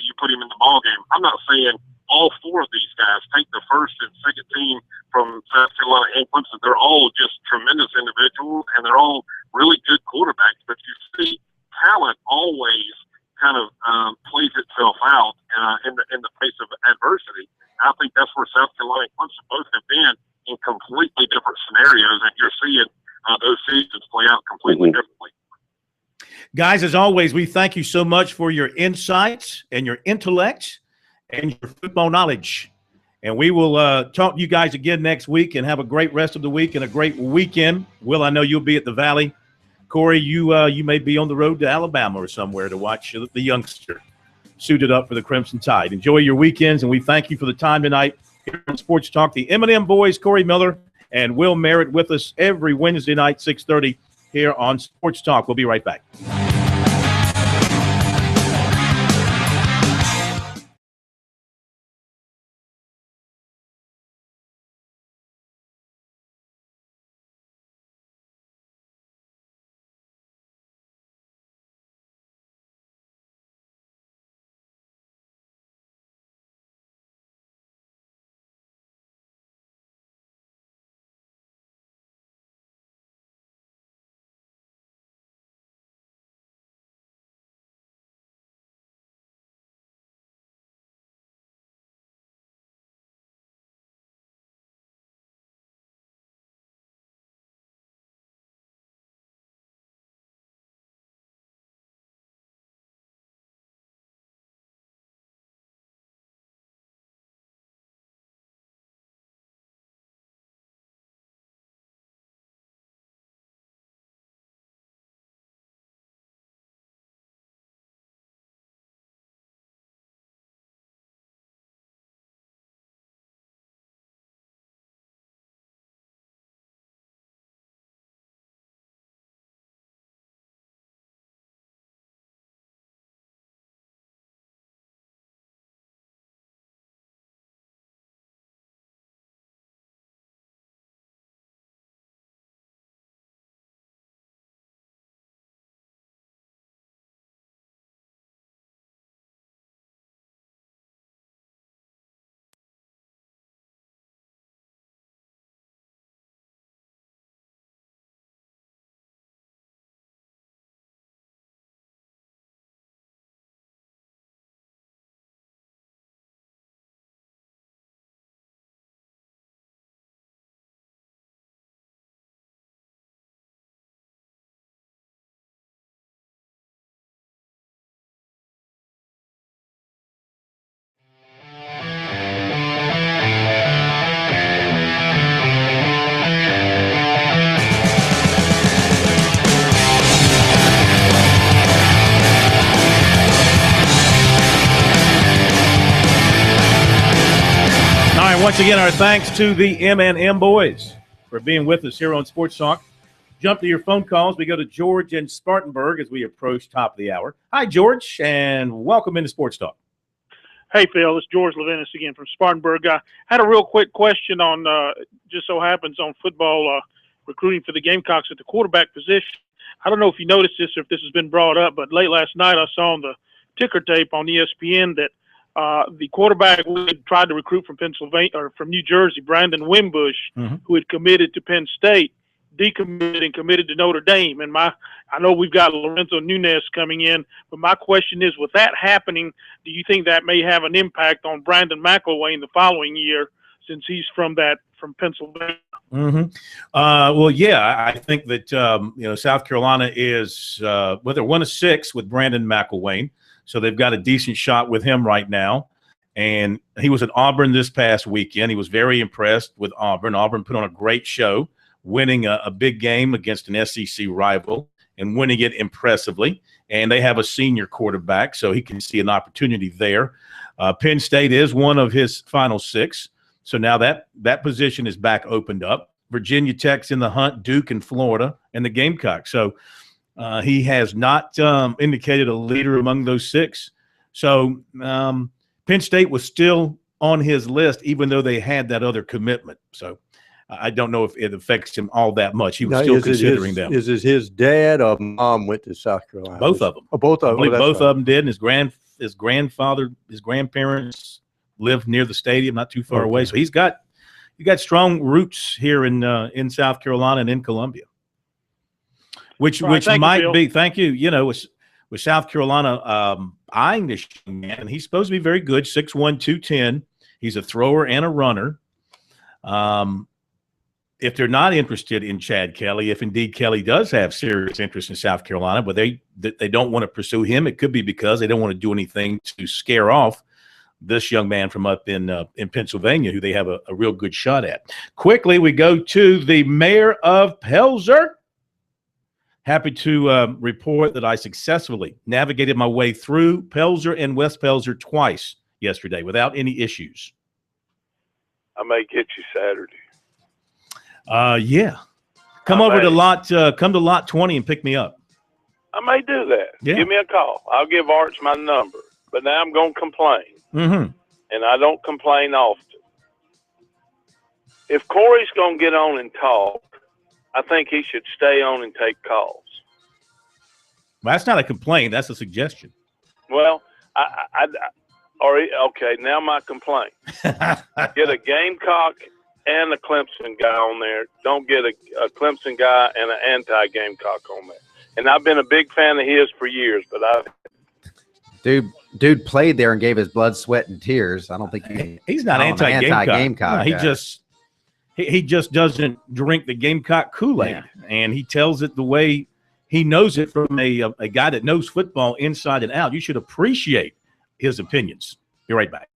you put him in the ball game. I'm not saying all 4 of these guys, take the first and second team from South Carolina and Clemson, they're all just tremendous individuals and they're all really good quarterbacks. But you see, talent always kind of plays itself out in the face of adversity. I think that's where South Carolina and Clemson both have been in completely different scenarios, and you're seeing those seasons play out completely differently. Guys, as always, we thank you so much for your insights and your intellect and your football knowledge. And we will talk to you guys again next week and have a great rest of the week and a great weekend. Will, I know you'll be at the Valley. Corey, you may be on the road to Alabama or somewhere to watch the youngster suited up for the Crimson Tide. Enjoy your weekends, and we thank you for the time tonight here on Sports Talk. The M&M boys, Corey Miller and Will Merritt, with us every Wednesday night, 6:30 here on Sports Talk. We'll be right back. Once again, our thanks to the M&M boys for being with us here on Sports Talk. Jump to your phone calls. We go to George in Spartanburg as we approach top of the hour. Hi, George, and welcome into Sports Talk. Hey, Phil, it's George Levinas again from Spartanburg. I had a real quick question on, just so happens, on football recruiting for the Gamecocks at the quarterback position. I don't know if you noticed this or if this has been brought up, but late last night I saw on the ticker tape on ESPN that the quarterback we had tried to recruit from Pennsylvania or from New Jersey, Brandon Wimbush, who had committed to Penn State, decommitted and committed to Notre Dame. And I know we've got Lorenzo Nunes coming in, but my question is, with that happening, do you think that may have an impact on Brandon McElwain the following year, since he's from Pennsylvania? Well, yeah, I think that South Carolina is they're 1-6 with Brandon McElwain, so they've got a decent shot with him right now. And he was at Auburn this past weekend. He was very impressed with Auburn. Auburn put on a great show, winning a big game against an SEC rival and winning it impressively. And they have a senior quarterback, so he can see an opportunity there. Penn State is one of his final 6. So now that position is back opened up. Virginia Tech's in the hunt, Duke and Florida, and the Gamecocks. So he has not indicated a leader among those 6. So Penn State was still on his list, even though they had that other commitment. So I don't know if it affects him all that much. He was still considering them. Is it his dad or mom went to South Carolina? Both of them. Oh, both of them. I believe both of them did. And his grandfather, his grandparents lived near the stadium, not too far away. So he got strong roots here in South Carolina and in Columbia, which might be. Thank you. With South Carolina eyeing this young man, and he's supposed to be very good, 6'1", 210. He's a thrower and a runner. If they're not interested in Chad Kelly, if indeed Kelly does have serious interest in South Carolina, but they don't want to pursue him, it could be because they don't want to do anything to scare off this young man from up in Pennsylvania, who they have a real good shot at. Quickly, we go to the mayor of Pelzer. Happy to report that I successfully navigated my way through Pelzer and West Pelzer twice yesterday without any issues. I may get you Saturday. Yeah. Come to lot 20 and pick me up. I may do that. Yeah. Give me a call. I'll give Arch my number. But now I'm going to complain. And I don't complain often. If Corey's going to get on and talk, I think he should stay on and take calls. Well, that's not a complaint. That's a suggestion. Well, okay, now my complaint. Get a Gamecock and a Clemson guy on there. Don't get a Clemson guy and an anti-Gamecock on there. And I've been a big fan of his for years, but Dude played there and gave his blood, sweat, and tears. I don't think he's not anti-Gamecock. No, he just doesn't drink the Gamecock Kool-Aid, and he tells it the way he knows it from a guy that knows football inside and out. You should appreciate his opinions. Be right back.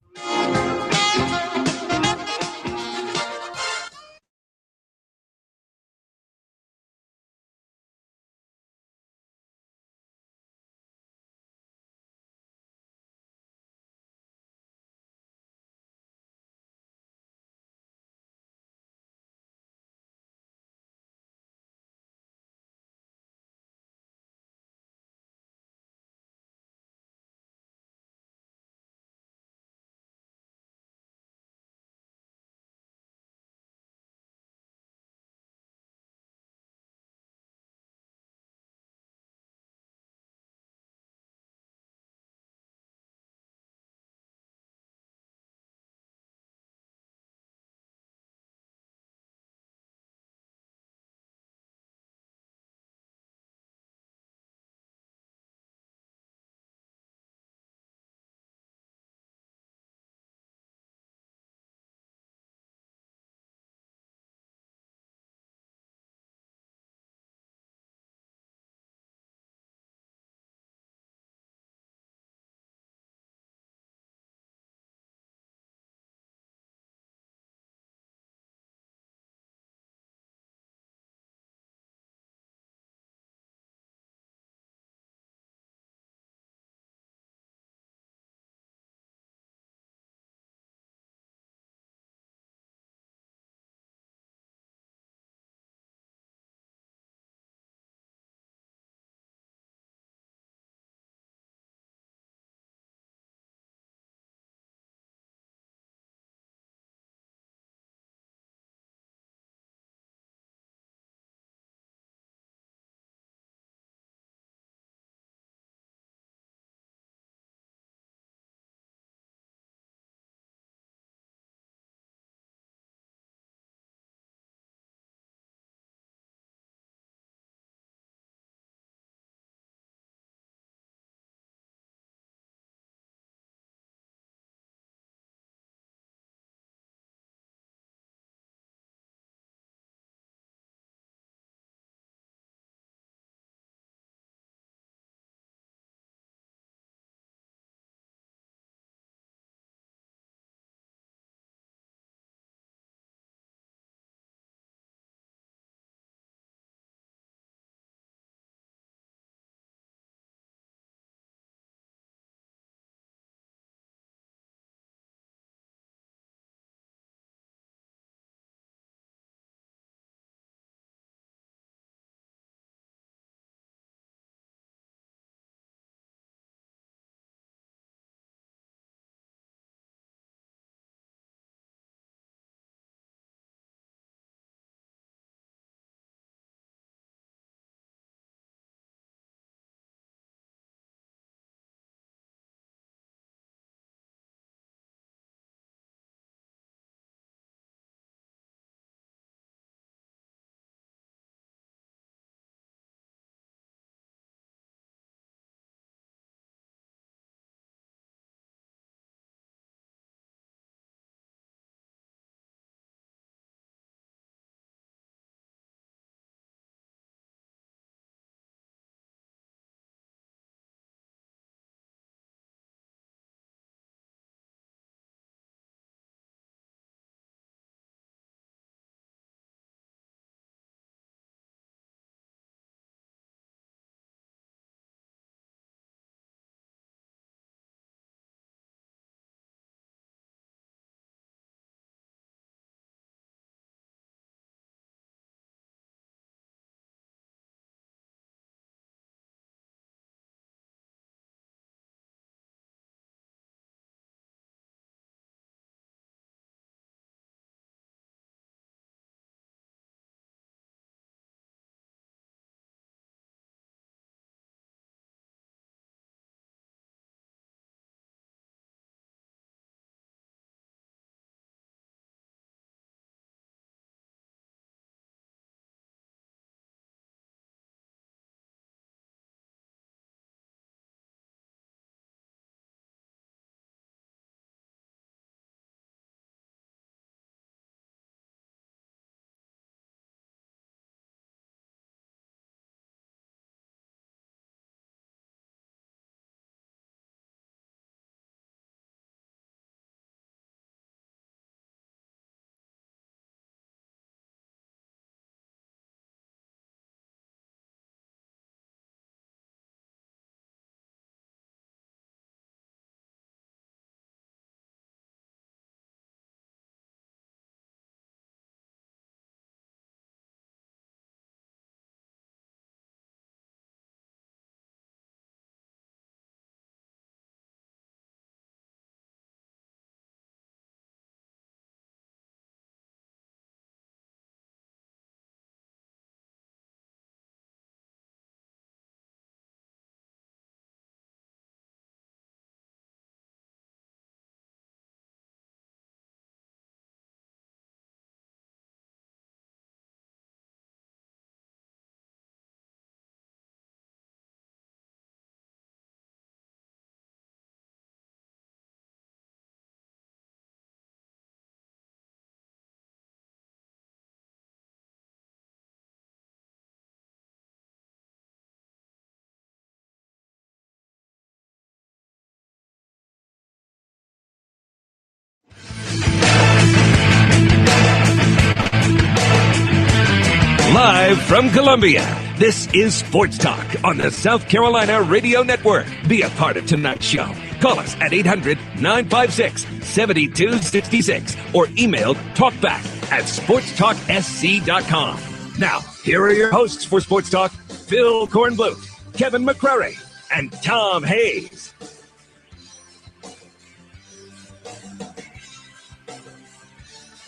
Live from Columbia, this is Sports Talk on the South Carolina Radio Network. Be a part of tonight's show. Call us at 800-956-7266 or email talkback@sportstalksc.com. Now, here are your hosts for Sports Talk, Phil Kornbluth, Kevin McCrary, and Tom Hayes.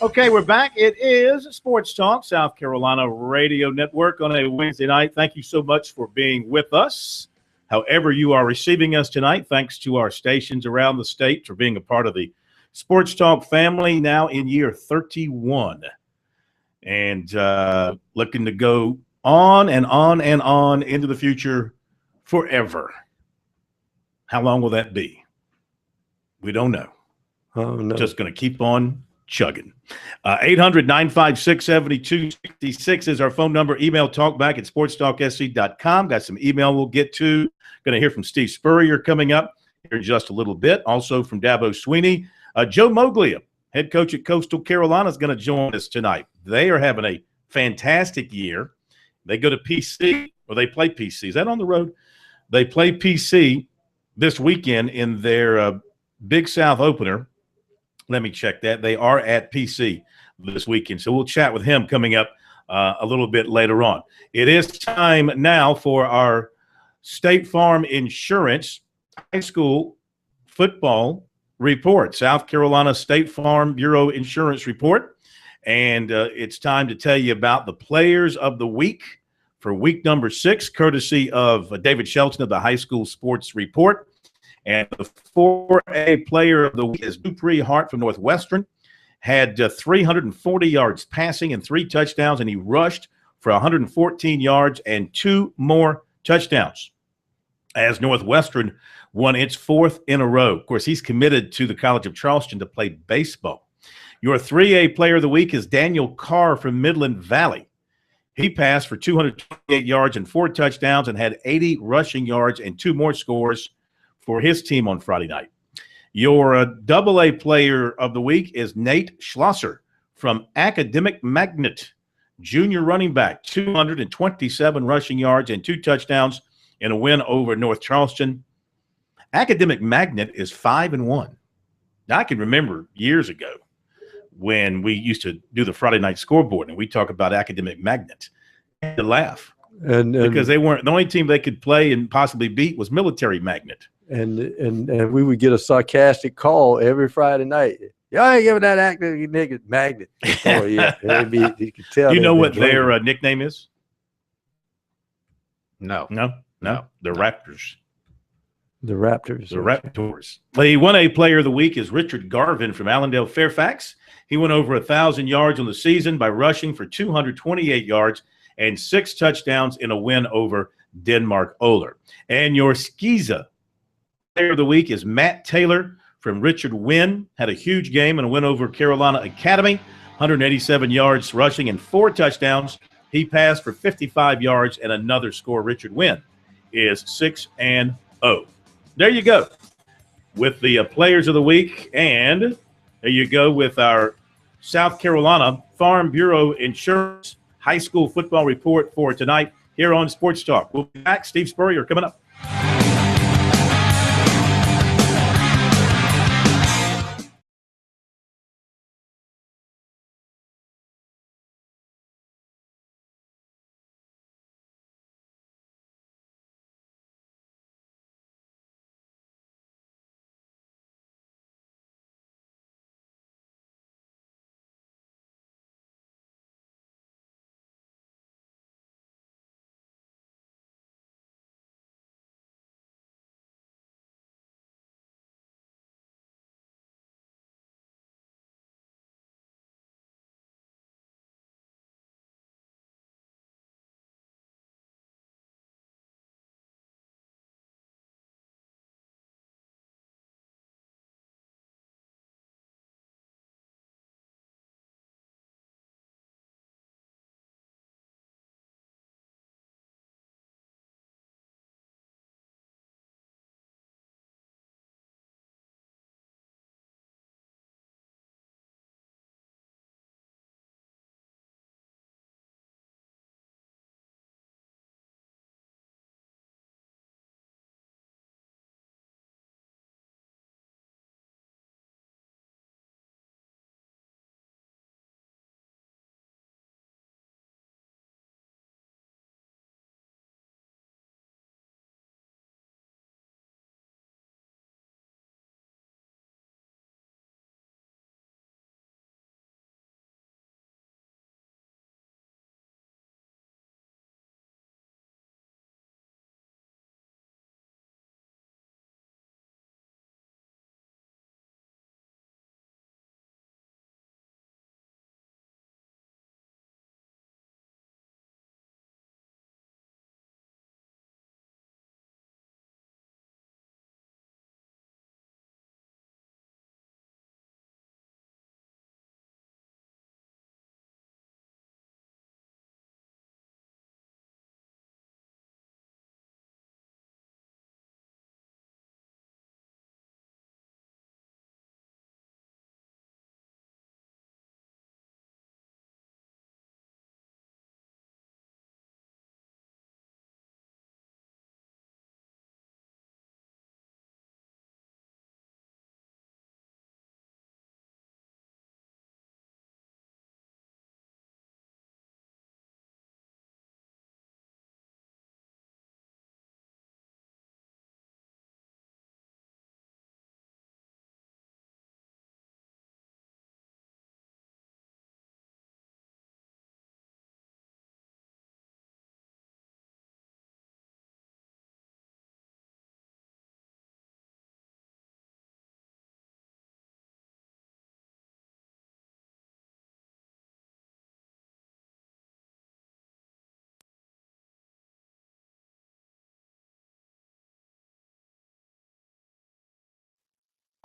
Okay, we're back. It is Sports Talk, South Carolina Radio Network on a Wednesday night. Thank you so much for being with us. However you are receiving us tonight, thanks to our stations around the state for being a part of the Sports Talk family, now in year 31. And looking to go on and on and on into the future forever. How long will that be? We don't know. Oh, no. Just going to keep on chugging. 800-956-7266 is our phone number. Email talkback@sportstalksc.com. Got some email we'll get to. Going to hear from Steve Spurrier coming up here in just a little bit. Also from Dabo Sweeney. Joe Moglia, head coach at Coastal Carolina, is going to join us tonight. They are having a fantastic year. They go to PC, or they play PC. Is that on the road? They play PC this weekend in their Big South opener. Let me check that. They are at PC this weekend. So we'll chat with him coming up a little bit later on. It is time now for our State Farm Insurance high school football report, South Carolina State Farm Bureau Insurance Report. And it's time to tell you about the players of the week for week number 6, courtesy of David Shelton of the High School Sports Report. And the 4A player of the week is Dupree Hart from Northwestern. Had 340 yards passing and 3 touchdowns, and he rushed for 114 yards and 2 more touchdowns as Northwestern won its 4th in a row. Of course, he's committed to the College of Charleston to play baseball. Your 3A player of the week is Daniel Carr from Midland Valley. He passed for 228 yards and 4 touchdowns and had 80 rushing yards and 2 more scores for his team on Friday night. Your AA player of the week is Nate Schlosser from Academic Magnet, junior running back, 227 rushing yards and 2 touchdowns in a win over North Charleston. Academic Magnet is 5-1. Now, I can remember years ago when we used to do the Friday night scoreboard and we talk about Academic Magnet. I had to laugh and because they weren't the only team they could play and possibly beat was Military Magnet. And we would get a sarcastic call every Friday night. Y'all ain't giving that Academic nigga Magnet. Oh yeah, you could tell. Do you know what their nickname is? No. The Raptors. The Raptors. The Raptors. The 1A player of the week is Richard Garvin from Allendale Fairfax. He went over 1,000 yards on the season by rushing for 228 yards and 6 touchdowns in a win over Denmark Oler. And your Skeeza player of the week is Matt Taylor from Richard Wynn. Had a huge game and a win over Carolina Academy, 187 yards rushing and 4 touchdowns. He passed for 55 yards and another score. Richard Wynn is 6-0. There you go with the players of the week. And there you go with our South Carolina Farm Bureau Insurance high school football report for tonight here on Sports Talk. We'll be back. Steve Spurrier coming up.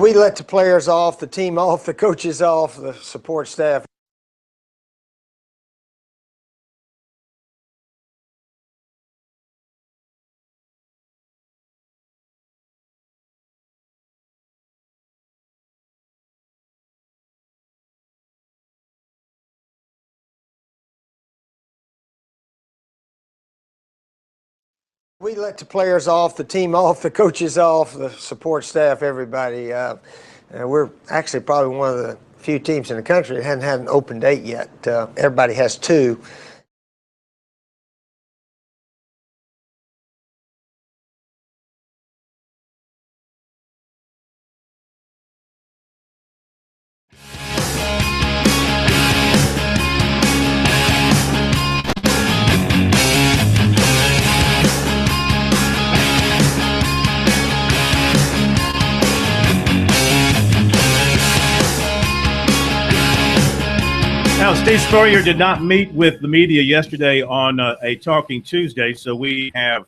We let the players off, the team off, the coaches off, the support staff. We let the players off, the team off, the coaches off, the support staff, everybody. We're actually probably one of the few teams in the country that hasn't had an open date yet. Everybody has 2. Now, Steve Spurrier did not meet with the media yesterday on a Talking Tuesday, so we have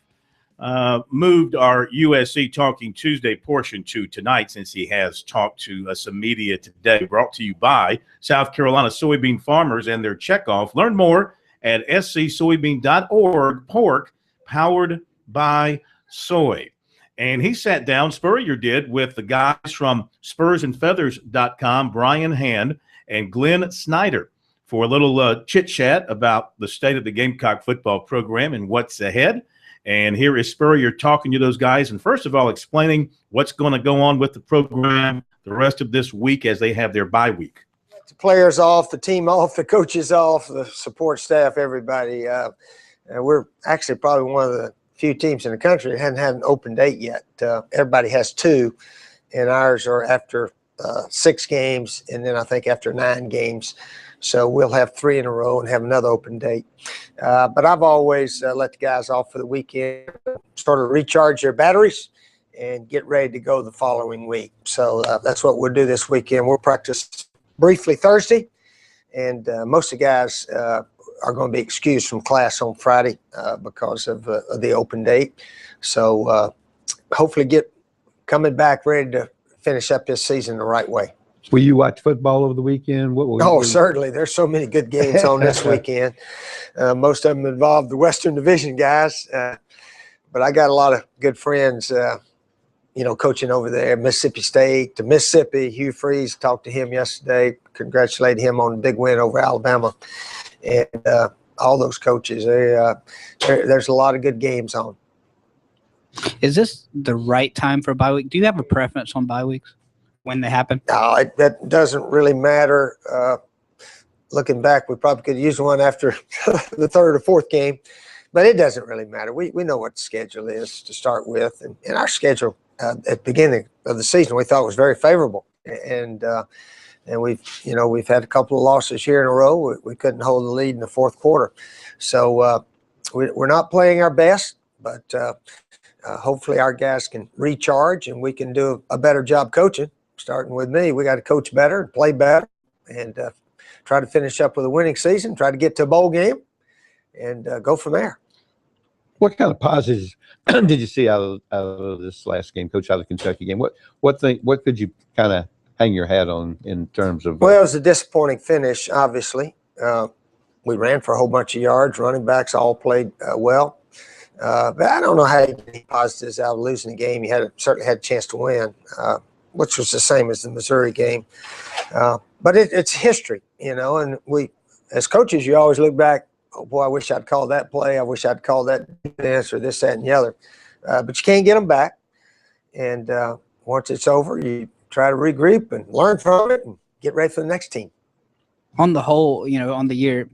moved our USC Talking Tuesday portion to tonight since he has talked to some media today. Brought to you by South Carolina soybean farmers and their checkoff. Learn more at scsoybean.org. Pork powered by soy. And he sat down, Spurrier did, with the guys from spursandfeathers.com, Brian Hand and Glenn Snyder, for a little chit-chat about the state of the Gamecock football program and what's ahead. And here is Spurrier talking to those guys and, first of all, explaining what's going to go on with the program the rest of this week as they have their bye week. The players off, the team off, the coaches off, the support staff, everybody. We're actually probably one of the few teams in the country that hasn't had an open date yet. Everybody has 2, and ours are after 6 games, and then I think after 9 games. So we'll have 3 in a row and have another open date. But I've always let the guys off for the weekend, sort of recharge their batteries and get ready to go the following week. So that's what we'll do this weekend. We'll practice briefly Thursday, and most of the guys are going to be excused from class on Friday because of the open date. So hopefully get coming back ready to finish up this season the right way. Will you watch football over the weekend? Certainly. There's so many good games on this weekend. Most of them involve the Western Division guys. But I got a lot of good friends, coaching over there, Mississippi State to Mississippi. Hugh Freeze, talked to him yesterday, congratulated him on the big win over Alabama. And all those coaches, there's a lot of good games on. Is this the right time for a bye week? Do you have a preference on bye weeks when they happen? No, that doesn't really matter. Looking back, we probably could use one after the 3rd or 4th game, but it doesn't really matter. We know what the schedule is to start with, and our schedule at the beginning of the season we thought was very favorable, and we've had a couple of losses here in a row. We couldn't hold the lead in the 4th quarter, so we're not playing our best, but hopefully our guys can recharge and we can do a better job coaching. Starting with me, we got to coach better and play better and try to finish up with a winning season, try to get to a bowl game, and go from there. What kind of positives did you see out of this last game, Coach, out of the Kentucky game? What could you kind of hang your hat on in terms of? Well, it was a disappointing finish, obviously. We ran for a whole bunch of yards. Running backs all played well. But I don't know how you get any positives out of losing the game. You certainly had a chance to win, which was the same as the Missouri game. But it's history, and we, as coaches, you always look back, oh, boy, I wish I'd called that play. I wish I'd called that defense or this, that, and the other. But you can't get them back. And once it's over, you try to regroup and learn from it and get ready for the next team. On the whole, on the year,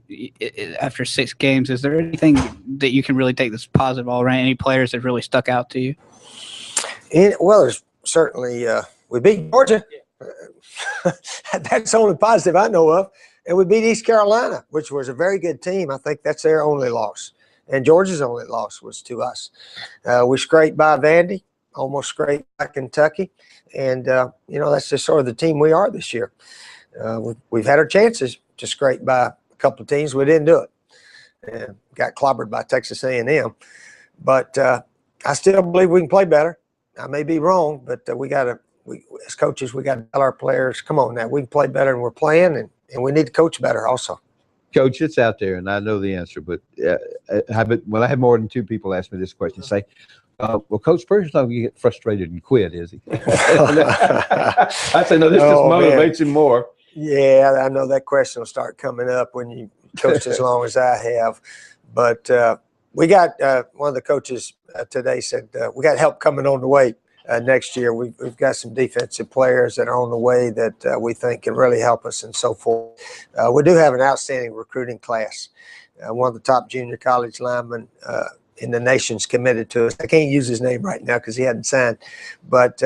after 6 games, is there anything that you can really take that's positive all around? Any players that really stuck out to you? Well, there's certainly we beat Georgia. That's the only positive I know of. And we beat East Carolina, which was a very good team. I think that's their only loss. And Georgia's only loss was to us. We scraped by Vandy, almost scraped by Kentucky. And, that's just sort of the team we are this year. We've had our chances to scrape by a couple of teams. We didn't do it. And got clobbered by Texas A&M. But I still believe we can play better. I may be wrong, but we got we as coaches, we got to tell our players, come on now, we can play better than we're playing, and we need to coach better also. Coach, it's out there, and I know the answer, but when I had more than 2 people ask me this question, say, well, Coach Spurrier's not going to get frustrated and quit, is he? I say, no, this just motivates him more. Yeah, I know that question will start coming up when you coached as long as I have. But we got one of the coaches today said we got help coming on the way next year. We've got some defensive players that are on the way that we think can really help us and so forth. We do have an outstanding recruiting class. One of the top junior college linemen in the nation's committed to us. I can't use his name right now because he hadn't signed. But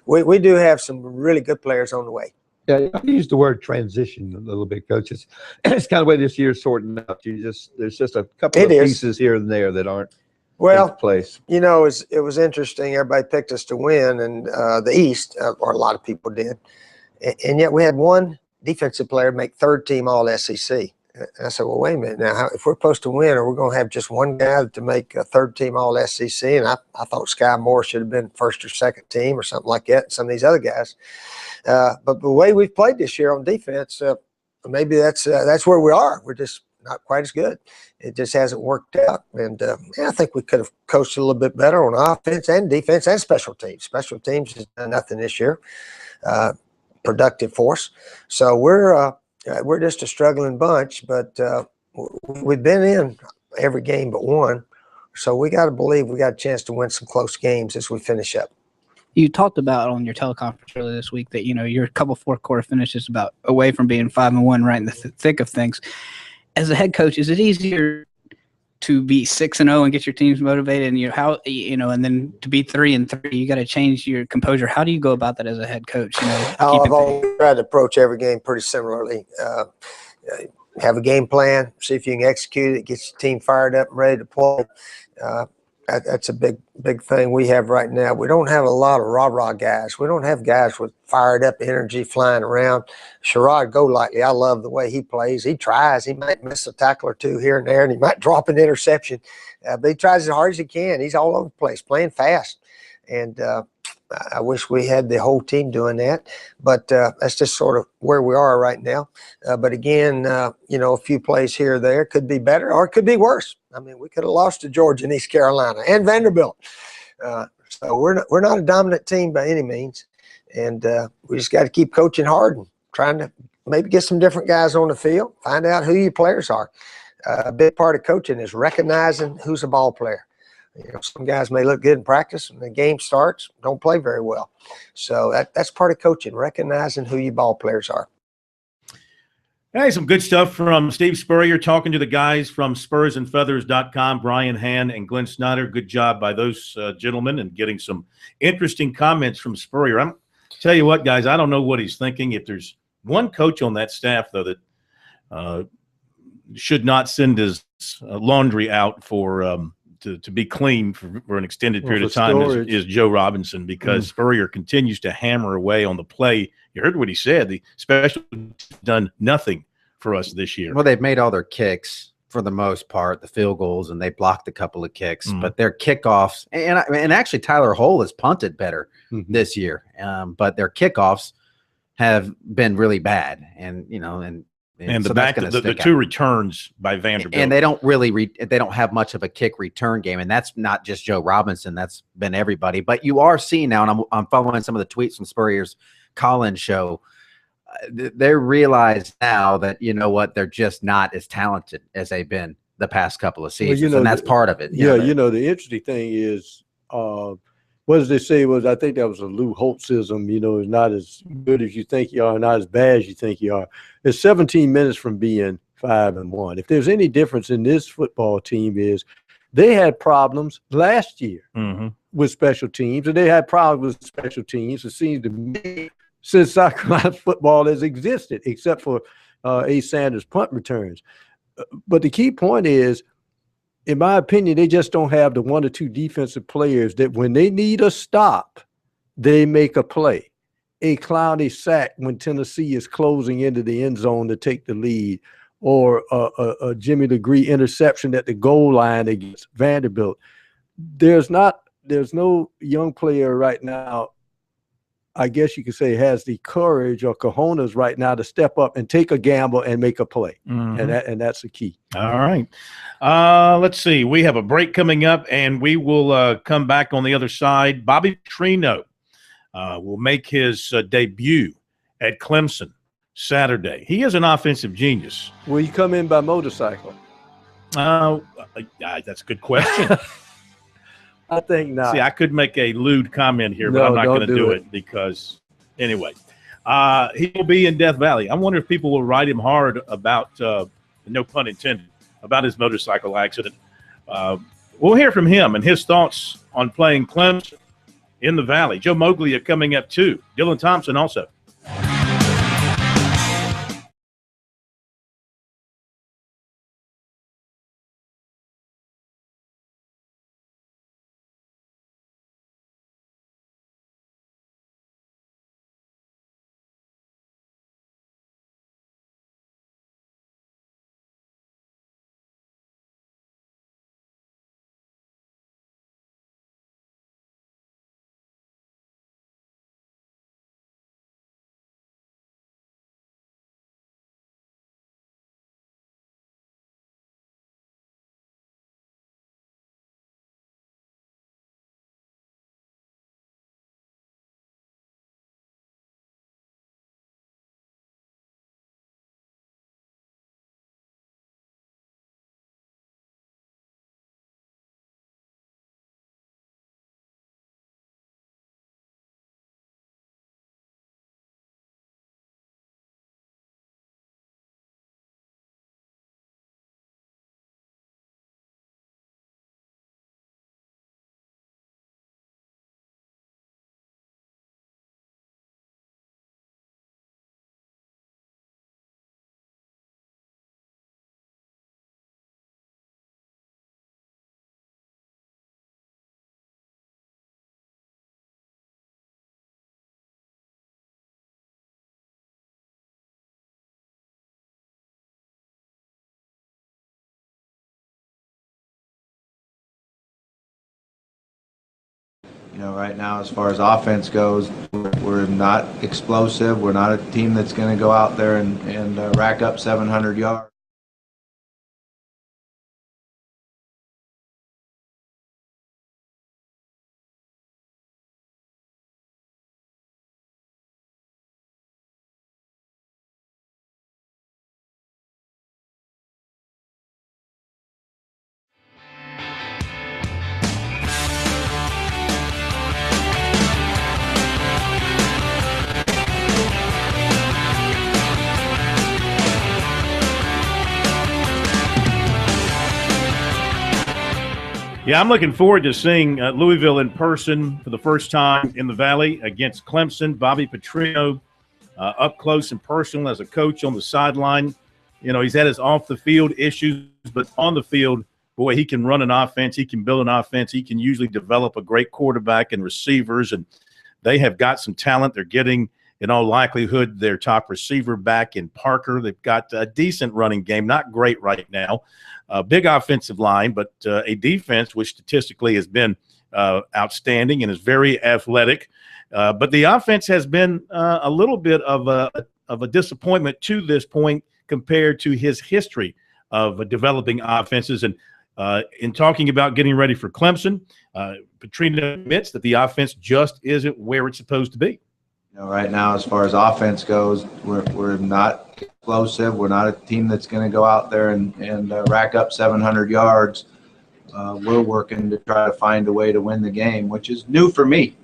we do have some really good players on the way. Yeah, I use the word transition a little bit, Coach. It's kind of the way this year's sorting out. There's just a couple of pieces here and there that aren't in place. You know, it was interesting. Everybody picked us to win, and the East, or a lot of people did, and yet we had one defensive player make third team All SEC. And I said, well, wait a minute now. If we're supposed to win, are we going to have just one guy to make a third team All SEC? And I thought Sky Moore should have been first or second team or something like that. And some of these other guys. But the way we've played this year on defense, maybe that's where we are. We're just not quite as good. It just hasn't worked out. And I think we could have coached a little bit better on offense and defense and special teams. Special teams has done nothing this year, productive force. So we're just a struggling bunch, but we've been in every game but one. So we got to believe we got a chance to win some close games as we finish up. You talked about on your teleconference earlier this week that, you know, you're a couple fourth quarter finishes about away from being 5-1 right in the thick of things. As a head coach, is it easier to be 6-0 and get your teams motivated, and and then to be 3-3, you got to change your composure? How do you go about that as a head coach? I've always tried to approach every game pretty similarly. Have a game plan, see if you can execute it, get your team fired up and ready to play. That's a big thing we have right now. We don't have a lot of rah-rah guys. We don't have guys with fired up energy flying around. Sherrod Golightly, I love the way he plays. He tries. He might miss a tackle or two here and there, and he might drop an interception. But he tries as hard as he can. He's all over the place, playing fast. And I wish we had the whole team doing that. But that's just sort of where we are right now. But again, a few plays here or there could be better or it could be worse. I mean, we could have lost to Georgia and East Carolina and Vanderbilt. So we're not a dominant team by any means. And we just got to keep coaching hard and trying to maybe get some different guys on the field, find out who your players are. A big part of coaching is recognizing who's a ball player. Some guys may look good in practice and the game starts, don't play very well. So that's part of coaching, recognizing who your ball players are. Hey, some good stuff from Steve Spurrier talking to the guys from SpursandFeathers.com, Brian Hand and Glenn Snyder. Good job by those gentlemen and getting some interesting comments from Spurrier. I'm tell you what, guys, I don't know what he's thinking. If there's one coach on that staff, though, that should not send his laundry out for to be clean for an extended period of time is Joe Robinson, because Spurrier continues to hammer away on the play. You heard what he said. The special done nothing for us this year. Well, they've made all their kicks for the most part, the field goals, and they blocked a couple of kicks. But their kickoffs, and actually Tyler Hull has punted better this year, but their kickoffs have been really bad. And And so the two returns by Vanderbilt, and they don't really they don't have much of a kick return game, and that's not just Joe Robinson. That's been everybody. But you are seeing now, and I'm following some of the tweets from Spurrier's Collins show. They realize now that they're just not as talented as they've been the past couple of seasons, and that's part of it. The interesting thing is, what did they say was, I think that was a Lou Holtzism, it's not as good as you think you are, not as bad as you think you are. It's 17 minutes from being 5-1. If there's any difference in this football team is they had problems last year with special teams, and they had problems with special teams, it seems to me, since South Carolina football has existed, except for A. Sanders' punt returns. But the key point is, in my opinion, they just don't have the one or two defensive players that when they need a stop, they make a play. A Clowney sack when Tennessee is closing into the end zone to take the lead, or a Jimmy Legree interception at the goal line against Vanderbilt. There's no young player right now I guess you could say, has the courage or cojones right now to step up and take a gamble and make a play. Mm-hmm. And that's the key. All right. Let's see. We have a break coming up, and we will come back on the other side. Bobby Petrino will make his debut at Clemson Saturday. He is an offensive genius. Will he come in by motorcycle? That's a good question. I think not. See, I could make a lewd comment here, but I'm not going to do it because, anyway, he will be in Death Valley. I wonder if people will write him hard about, no pun intended, about his motorcycle accident. We'll hear from him and his thoughts on playing Clemson in the Valley. Joe Moglia coming up too. Dylan Thompson also. You know, right now, as far as offense goes, we're not explosive. We're not a team that's going to go out there and rack up 700 yards. Yeah, I'm looking forward to seeing Louisville in person for the first time in the Valley against Clemson. Bobby Petrino up close and personal as a coach on the sideline. You know, he's had his off-the-field issues, but on the field, boy, he can run an offense. He can build an offense. He can usually develop a great quarterback and receivers, and they have got some talent. They're getting, in all likelihood, their top receiver back in Parker. They've got a decent running game, not great right now. A big offensive line, but a defense which statistically has been outstanding and is very athletic. But the offense has been a little bit of a disappointment to this point compared to his history of developing offenses. And in talking about getting ready for Clemson, Petrino admits that the offense just isn't where it's supposed to be. You know, right now, as far as offense goes, we're not explosive. We're not a team that's going to go out there and rack up 700 yards. We're working to try to find a way to win the game, which is new for me.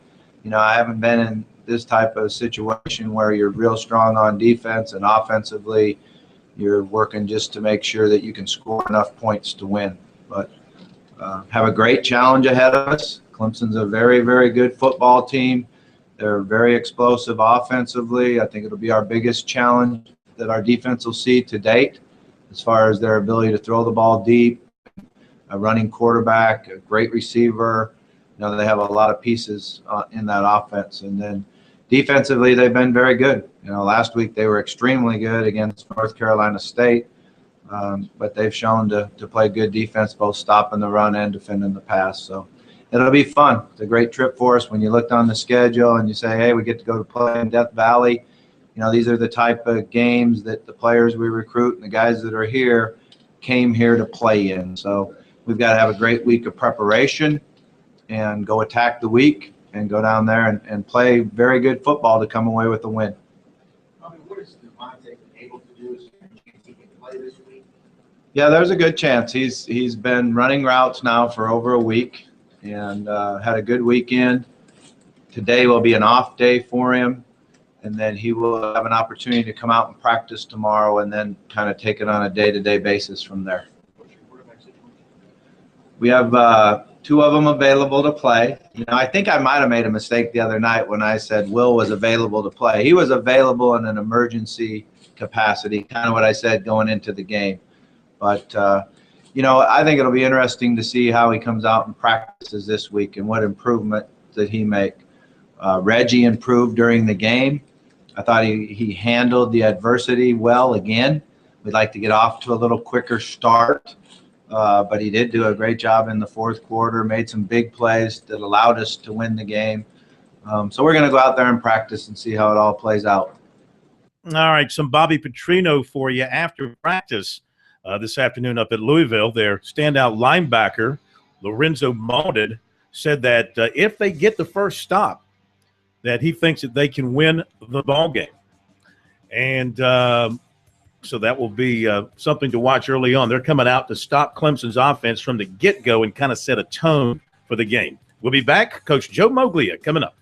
You know, I haven't been in this type of situation where you're real strong on defense and offensively you're working just to make sure that you can score enough points to win. But have a great challenge ahead of us. Clemson's a very, very good football team. They're very explosive offensively. I think it'll be our biggest challenge that our defense will see to date as far as their ability to throw the ball deep, a running quarterback, a great receiver. You know, they have a lot of pieces in that offense. And then defensively, they've been very good. You know, last week they were extremely good against North Carolina State, but they've shown to play good defense, both stopping the run and defending the pass. So it'll be fun. It's a great trip for us. When you look on the schedule and you say, hey, we get to go to play in Death Valley, these are the type of games that the players we recruit and the guys that are here came here to play in. So we've got to have a great week of preparation and go attack the week and go down there and play very good football to come away with a win. What is Devontae able to do? Is there a chance he can play this week? Yeah, there's a good chance. He's been running routes now for over a week and had a good weekend. Today will be an off day for him, and then he will have an opportunity to come out and practice tomorrow and then kind of take it on a day-to-day basis from there. We have 2 of them available to play. I think I might have made a mistake the other night when I said Will was available to play. He was available in an emergency capacity, kind of what I said going into the game. But, I think it'll be interesting to see how he comes out and practices this week and what improvement did he make. Reggie improved during the game. I thought he handled the adversity well again. We'd like to get off to a little quicker start. But he did do a great job in the fourth quarter, made some big plays that allowed us to win the game. So we're going to go out there and practice and see how it all plays out. All right, some Bobby Petrino for you after practice this afternoon up at Louisville. Their standout linebacker, Lorenzo Malden, said that if they get the first stop, that he thinks that they can win the ball game. And so that will be something to watch early on. They're coming out to stop Clemson's offense from the get-go and kind of set a tone for the game. We'll be back. Coach Joe Moglia coming up.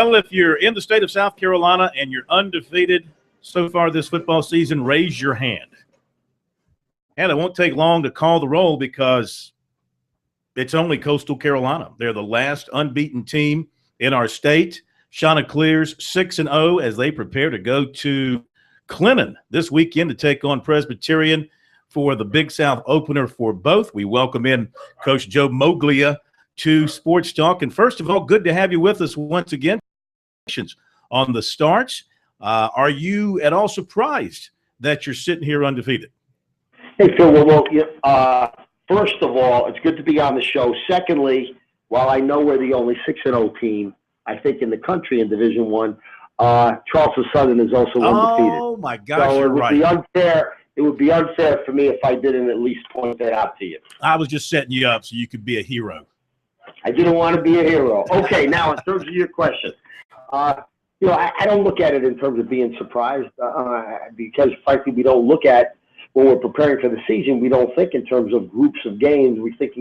Well, if you're in the state of South Carolina and you're undefeated so far this football season, raise your hand. And it won't take long to call the roll because it's only Coastal Carolina. They're the last unbeaten team in our state. Chanticleers 6-0 as they prepare to go to Clinton this weekend to take on Presbyterian for the Big South opener for both. We welcome in Coach Joe Moglia to Sports Talk. And first of all, good to have you with us once again. On the starts, are you at all surprised that you're sitting here undefeated? Hey, Phil. First of all, it's good to be on the show. Secondly, while I know we're the only 6-0 team, I think in the country in Division I, Charleston Southern is also undefeated. Oh my gosh, so you're right. It would be unfair for me if I didn't at least point that out to you. I was just setting you up so you could be a hero. I didn't want to be a hero. Okay, now in terms of your question, I don't look at it in terms of being surprised because, frankly, we don't look at when we're preparing for the season. We don't think in terms of groups of games. We think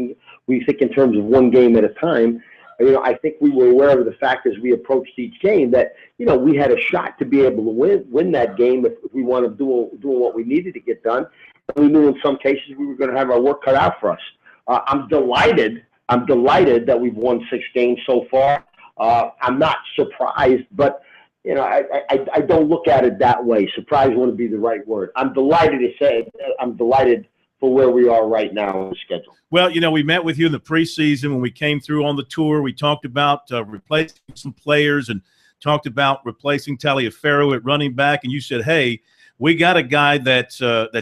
in terms of one game at a time. I think we were aware of the fact as we approached each game that we had a shot to be able to win that game if we wanted to doing what we needed to get done. And we knew in some cases we were going to have our work cut out for us. I'm delighted that we've won 6 games so far. I'm not surprised, but I don't look at it that way. Surprised wouldn't be the right word. I'm delighted to say I'm delighted for where we are right now on the schedule. Well, we met with you in the preseason when we came through on the tour. We talked about replacing some players and talked about replacing Taliaferro at running back, and you said, "Hey, we got a guy that's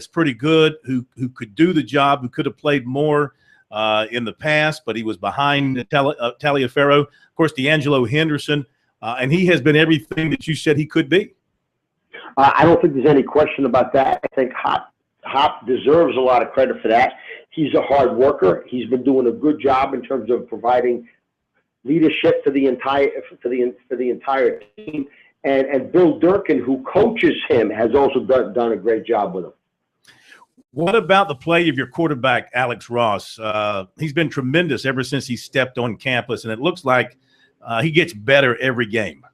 pretty good who could do the job, who could have played more in the past, but he was behind Taliaferro." Of course, D'Angelo Henderson, and he has been everything that you said he could be. I don't think there's any question about that. I think Hop deserves a lot of credit for that. He's a hard worker. He's been doing a good job in terms of providing leadership for the entire team. And Bill Durkin, who coaches him, has also done a great job with him. What about the play of your quarterback, Alex Ross? He's been tremendous ever since he stepped on campus, and it looks like he gets better every game.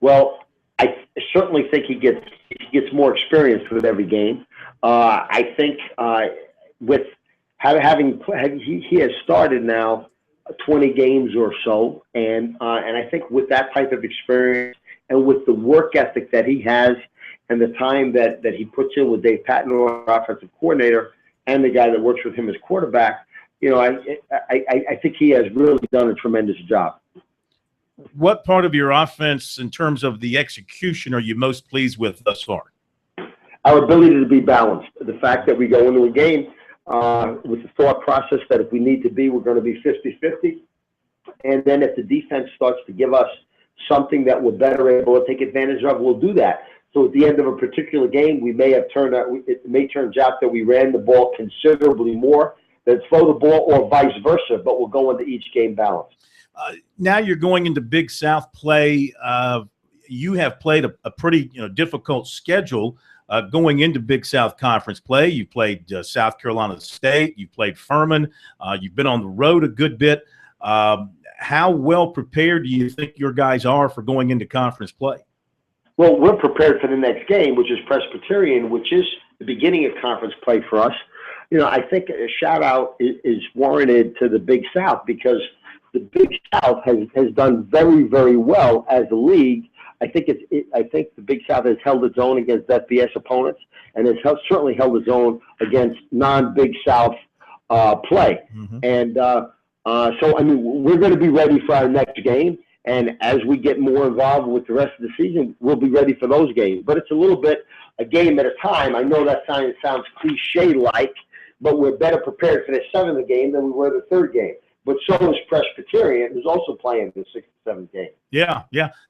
Well, I certainly think he gets more experience with every game. I think with he has started now 20 games or so, and I think with that type of experience and with the work ethic that he has and the time that he puts in with Dave Patton, our offensive coordinator, and the guy that works with him as quarterback, I think he has really done a tremendous job. What part of your offense in terms of the execution are you most pleased with thus far? Our ability to be balanced. The fact that we go into a game with the thought process that if we need to be, we're going to be 50-50. And then if the defense starts to give us something that we're better able to take advantage of, we'll do that. So at the end of a particular game, it may turn out that we ran the ball considerably more than throw the ball or vice versa, but we'll go into each game balanced. Now you're going into Big South play. You have played a pretty difficult schedule going into Big South Conference play. You played South Carolina State. You played Furman. You've been on the road a good bit. How well prepared do you think your guys are for going into conference play? Well, we're prepared for the next game, which is Presbyterian, which is the beginning of conference play for us. I think a shout-out is warranted to the Big South because the Big South has done very, very well as a league. I think the Big South has held its own against FBS opponents and has certainly held its own against non-Big South play. Mm-hmm. And so, we're going to be ready for our next game. And as we get more involved with the rest of the season, we'll be ready for those games. But it's a little bit a game at a time. I know that sounds cliche-like, but we're better prepared for the 7th game than we were the 3rd game. But so is Presbyterian, who's also playing the 6th and 7th game. Yeah,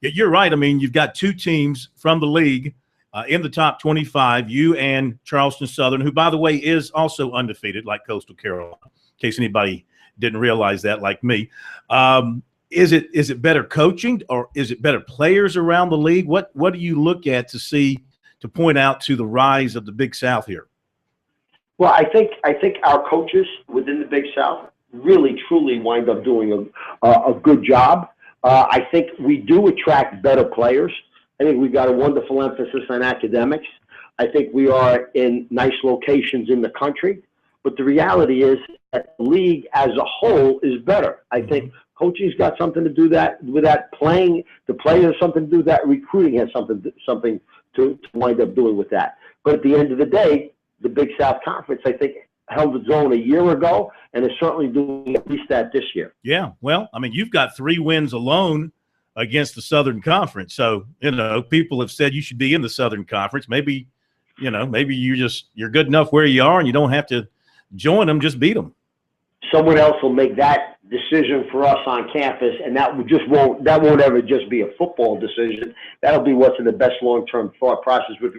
you're right. You've got 2 teams from the league in the top 25, you and Charleston Southern, who, by the way, is also undefeated, like Coastal Carolina, in case anybody didn't realize that, like me. Is it better coaching or is it better players around the league? What do you look at to point out to the rise of the Big South here? Well, I think our coaches within the Big South really, truly wind up doing a good job. I think we do attract better players. I think we've got a wonderful emphasis on academics. I think we are in nice locations in the country. But the reality is that the league as a whole is better. I think coaching's got something to do with that. Playing, the players have something to do with that. Recruiting has something to wind up doing with that. But at the end of the day, the Big South Conference, I think, held its own a year ago and is certainly doing at least that this year. Yeah, well, I mean, you've got 3 wins alone against the Southern Conference. So, people have said you should be in the Southern Conference. Maybe, maybe you're good enough where you are and you don't have to join them, just beat them. Someone else will make that decision for us on campus, and that won't ever just be a football decision. That'll be what's in the best long-term thought process with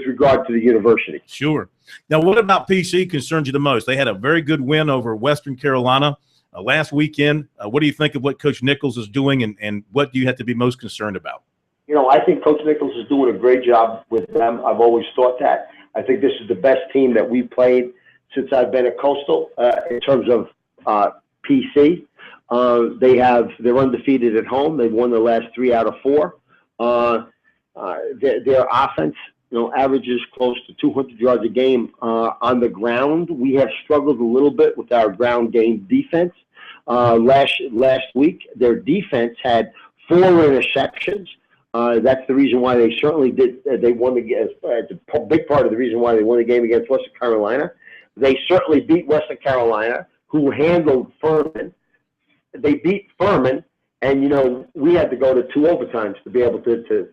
regard to the university. Sure. Now, what about PC concerns you the most? They had a very good win over Western Carolina last weekend. What do you think of what Coach Nichols is doing, and what do you have to be most concerned about? I think Coach Nichols is doing a great job with them. I've always thought that. I think this is the best team that we've played since I've been at Coastal in terms of PC. They're undefeated at home. They've won their last 3 out of 4. Their offense, averages close to 200 yards a game on the ground. We have struggled a little bit with our ground game defense. Last week, their defense had 4 interceptions. That's the reason why they certainly did. They won the game. It's a big part of the reason why they won the game against Western Carolina. They certainly beat Western Carolina, who handled Furman. They beat Furman, and we had to go to 2 overtimes to be able to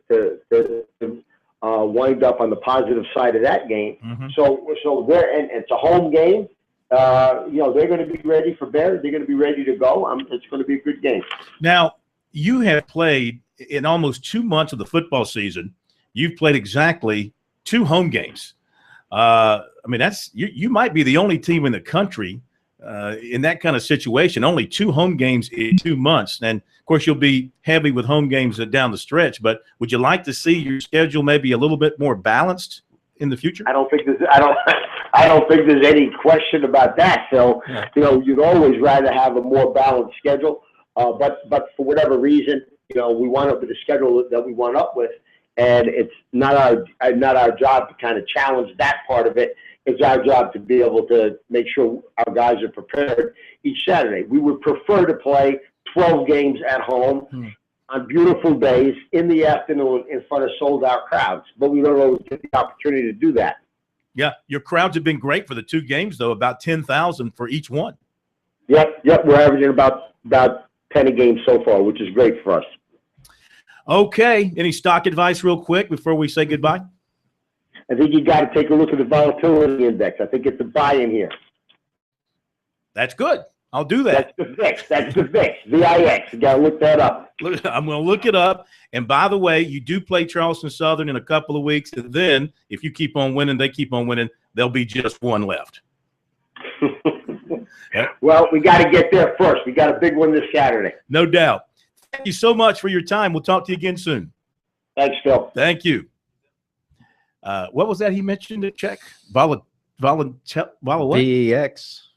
wind up on the positive side of that game. So and it's a home game. They're going to be ready for bear. They're going to be ready to go. It's going to be a good game. Now, you have played in almost 2 months of the football season. You've played exactly 2 home games. That's you might be the only team in the country in that kind of situation. Only 2 home games in 2 months, and of course you'll be heavy with home games down the stretch. But would you like to see your schedule maybe a little bit more balanced in the future? I don't think there's any question about that, Phil. Yeah. You'd always rather have a more balanced schedule, but for whatever reason, we wound up with the schedule that we wound up with. And it's not our job to kind of challenge that part of it. It's our job to be able to make sure our guys are prepared each Saturday. We would prefer to play 12 games at home on beautiful days in the afternoon in front of sold-out crowds, but we don't always get the opportunity to do that. Yeah, your crowds have been great for the 2 games, though, about 10,000 for each one. Yep, we're averaging about 10 a game so far, which is great for us. Okay. Any stock advice real quick before we say goodbye? I think you got to take a look at the volatility index. I think it's a buy-in here. That's good. I'll do that. That's the VIX. VIX. You got to look that up. I'm going to look it up. And by the way, you do play Charleston Southern in a couple of weeks. And then if you keep on winning, they keep on winning, there'll be just 1 left. Well, we got to get there first. We got a big one this Saturday. No doubt. Thank you so much for your time. We'll talk to you again soon. Thanks, Phil. Thank you. What was that he mentioned to check? VEX,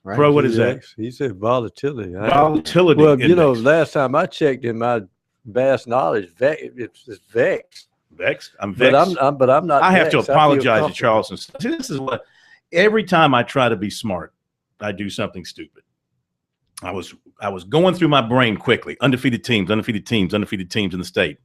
right? Bro, what is that? He said volatility. Volatility. Well, index. last time I checked in my vast knowledge, it's VEX. VEX? I'm VEX. But I'm not. I have to apologize to Charleston. See, this is what every time I try to be smart, I do something stupid. I was going through my brain quickly. Undefeated teams in the state.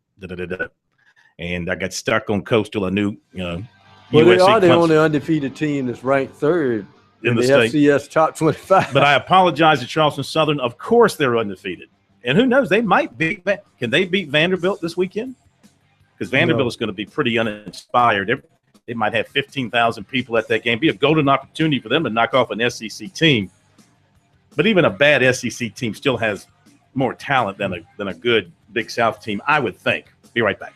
And I got stuck on Coastal. I knew, Well, they are the only undefeated team that's ranked 3rd in the state. FCS top 25. But I apologize to Charleston Southern. Of course they're undefeated. And who knows? They might beat. Can they beat Vanderbilt this weekend? Because Vanderbilt is going to be pretty uninspired. They might have 15,000 people at that game. Be a golden opportunity for them to knock off an SEC team. But even a bad SEC team still has more talent than a good Big South team, I would think. Be right back.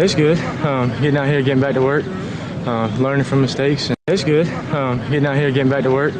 It's good. Getting out here, getting back to work, learning from mistakes. It's good. Getting out here, getting back to work.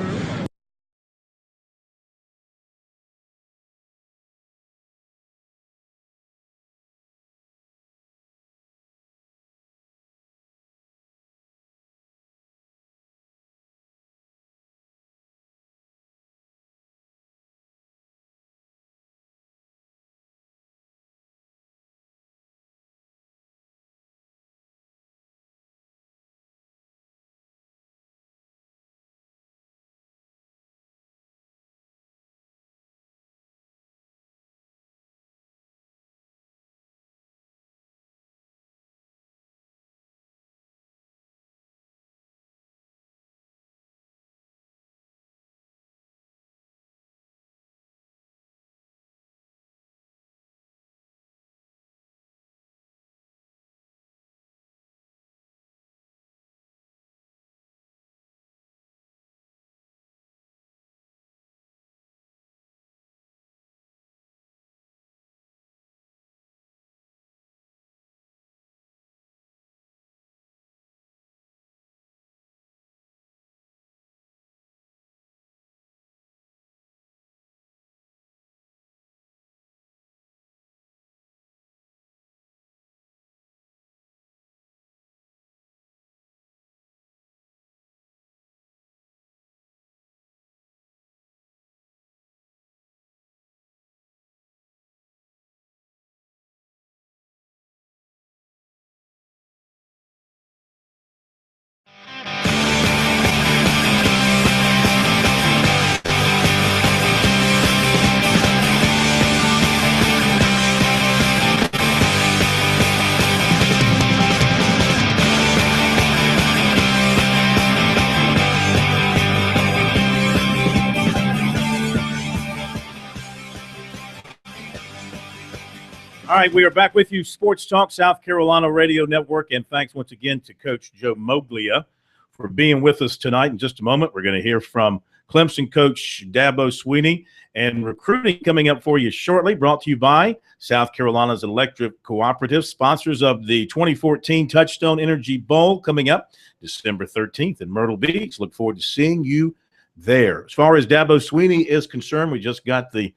All right, we are back with you, Sports Talk, South Carolina Radio Network, and thanks once again to Coach Joe Moglia for being with us tonight. In just a moment, we're going to hear from Clemson coach Dabo Swinney, and recruiting coming up for you shortly, brought to you by South Carolina's Electric Cooperative, sponsors of the 2014 Touchstone Energy Bowl coming up December 13th in Myrtle Beach. Look forward to seeing you there. As far as Dabo Swinney is concerned, we just got the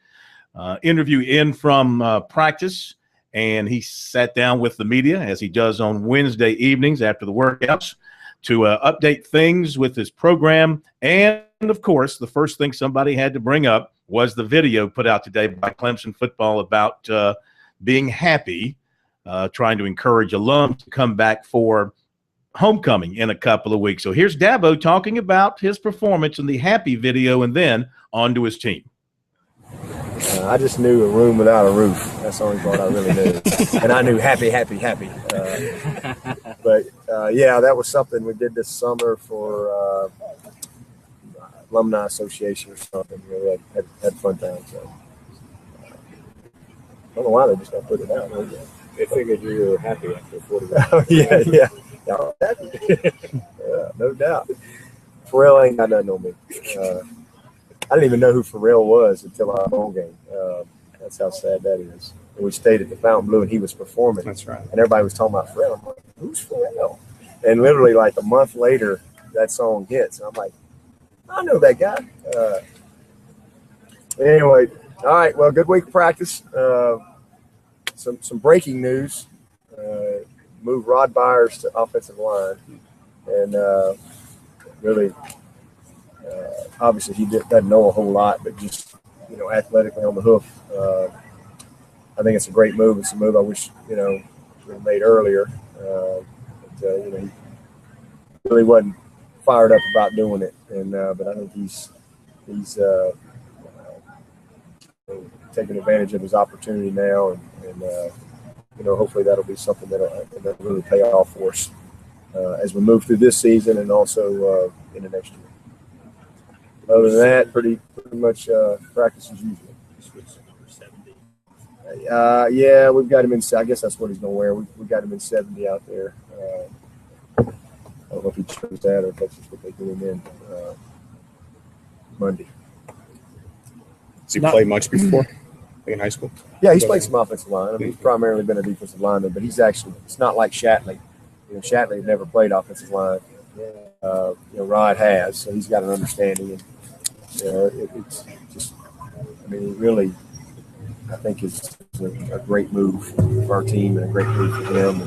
interview in from practice, and he sat down with the media, as he does on Wednesday evenings after the workouts, to update things with his program. And, of course, the first thing somebody had to bring up was the video put out today by Clemson football about being happy, trying to encourage alums to come back for homecoming in a couple of weeks. So here's Dabo talking about his performance in the happy video, and then on to his team. I just knew a room without a roof. That's the only part I really knew. And I knew happy. But that was something we did this summer for Alumni Association or something. We had fun time. So I don't know why they just got put it out. They figured you were happy after 40 minutes. Oh, yeah. I was happy. No doubt. Pharrell ain't got nothing on me. I didn't even know who Pharrell was until our bowl game. That's how sad that is. And we stayed at the Fontainebleau, and he was performing. That's right. And everybody was talking about Pharrell. I'm like, who's Pharrell? And literally, like a month later, that song hits. And I'm like, I know that guy. Anyway, all right. Well, good week of practice. Some breaking news. Moved Rod Byers to offensive line, and really. Obviously, he doesn't know a whole lot, but just, athletically on the hoof, I think it's a great move. It's a move I wish, we had made earlier. He really wasn't fired up about doing it, and but I think he's taking advantage of his opportunity now, and hopefully that'll be something that'll really pay off for us as we move through this season and also into next year. Other than that, pretty much practice as usual. Yeah, we've got him in. I guess that's what he's going to wear. We've got him in 70 out there. I don't know if he chose that or if that's just what they do him in Monday. Has he played much before? in high school? Yeah, he's played some offensive line. I mean, he's primarily been a defensive lineman, but it's not like Shatley. Shatley never played offensive line. Rod has, so he's got an understanding. And, it's just, I mean, really, I think it's a great move for our team and a great move for him.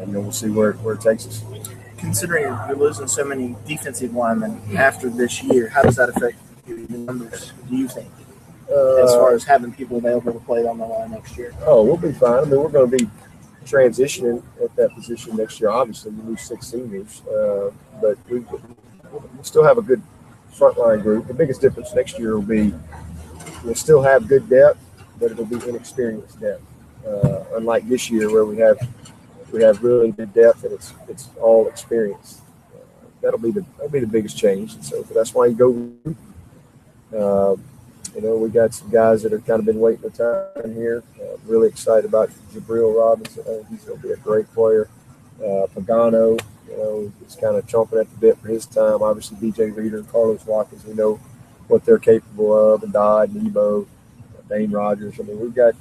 And we'll see where it takes us. Considering you're losing so many defensive linemen after this year, how does that affect your numbers, do you think, as far as having people available to play on the line next year? Oh, we'll be fine. I mean, we're going to be transitioning at that position next year. Obviously, we lose 6 seniors, but we still have a good frontline group. The biggest difference next year will be we'll still have good depth, but it'll be inexperienced depth. Unlike this year where we have really good depth and it's all experience. That'll be the biggest change. And so that's why you go. We got some guys that have kind of been waiting their time here. Really excited about Jabril Robinson. I think he's going to be a great player. Pagano, is kind of chomping at the bit for his time. Obviously, DJ Reader and Carlos Watkins, we know what they're capable of. And Dodd, Nebo, Dane Rogers. I mean, we've got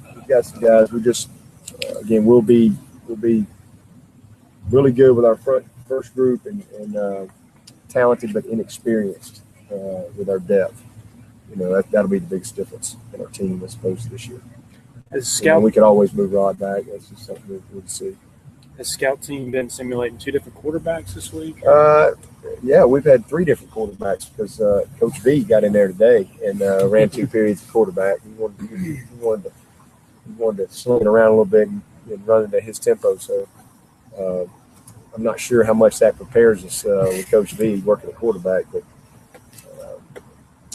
some guys. We just again we'll be really good with our first group and talented but inexperienced with our depth. That'll be the biggest difference in our team as opposed to this year. As scout, we could always move Rod back. That's just something we'll see. Has scout team been simulating 2 different quarterbacks this week? Yeah, we've had 3 different quarterbacks because Coach V got in there today and ran 2 periods of quarterback. He wanted to sling it around a little bit and run into his tempo. So I'm not sure how much that prepares us with Coach V working at quarterback, but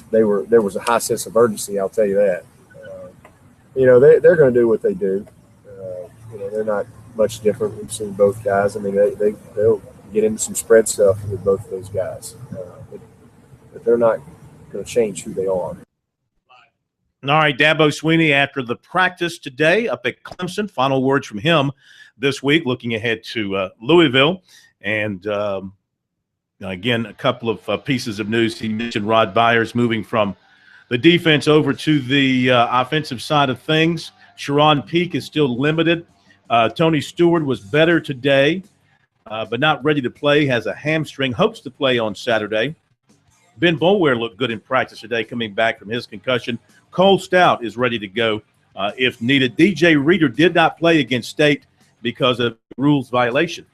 there was a high sense of urgency. I'll tell you that. They're going to do what they do. They're not much different. We've seen both guys. I mean, they'll get into some spread stuff with both of those guys, but they're not going to change who they are. All right, Dabo Sweeney after the practice today up at Clemson. Final words from him this week, looking ahead to Louisville. And again, a couple of pieces of news. He mentioned Rod Byers moving from the defense over to the offensive side of things. Sharon Peak is still limited. Tony Stewart was better today, but not ready to play, has a hamstring, hopes to play on Saturday. Ben Boulware looked good in practice today coming back from his concussion. Cole Stout is ready to go if needed. DJ Reader did not play against State because of rules violation.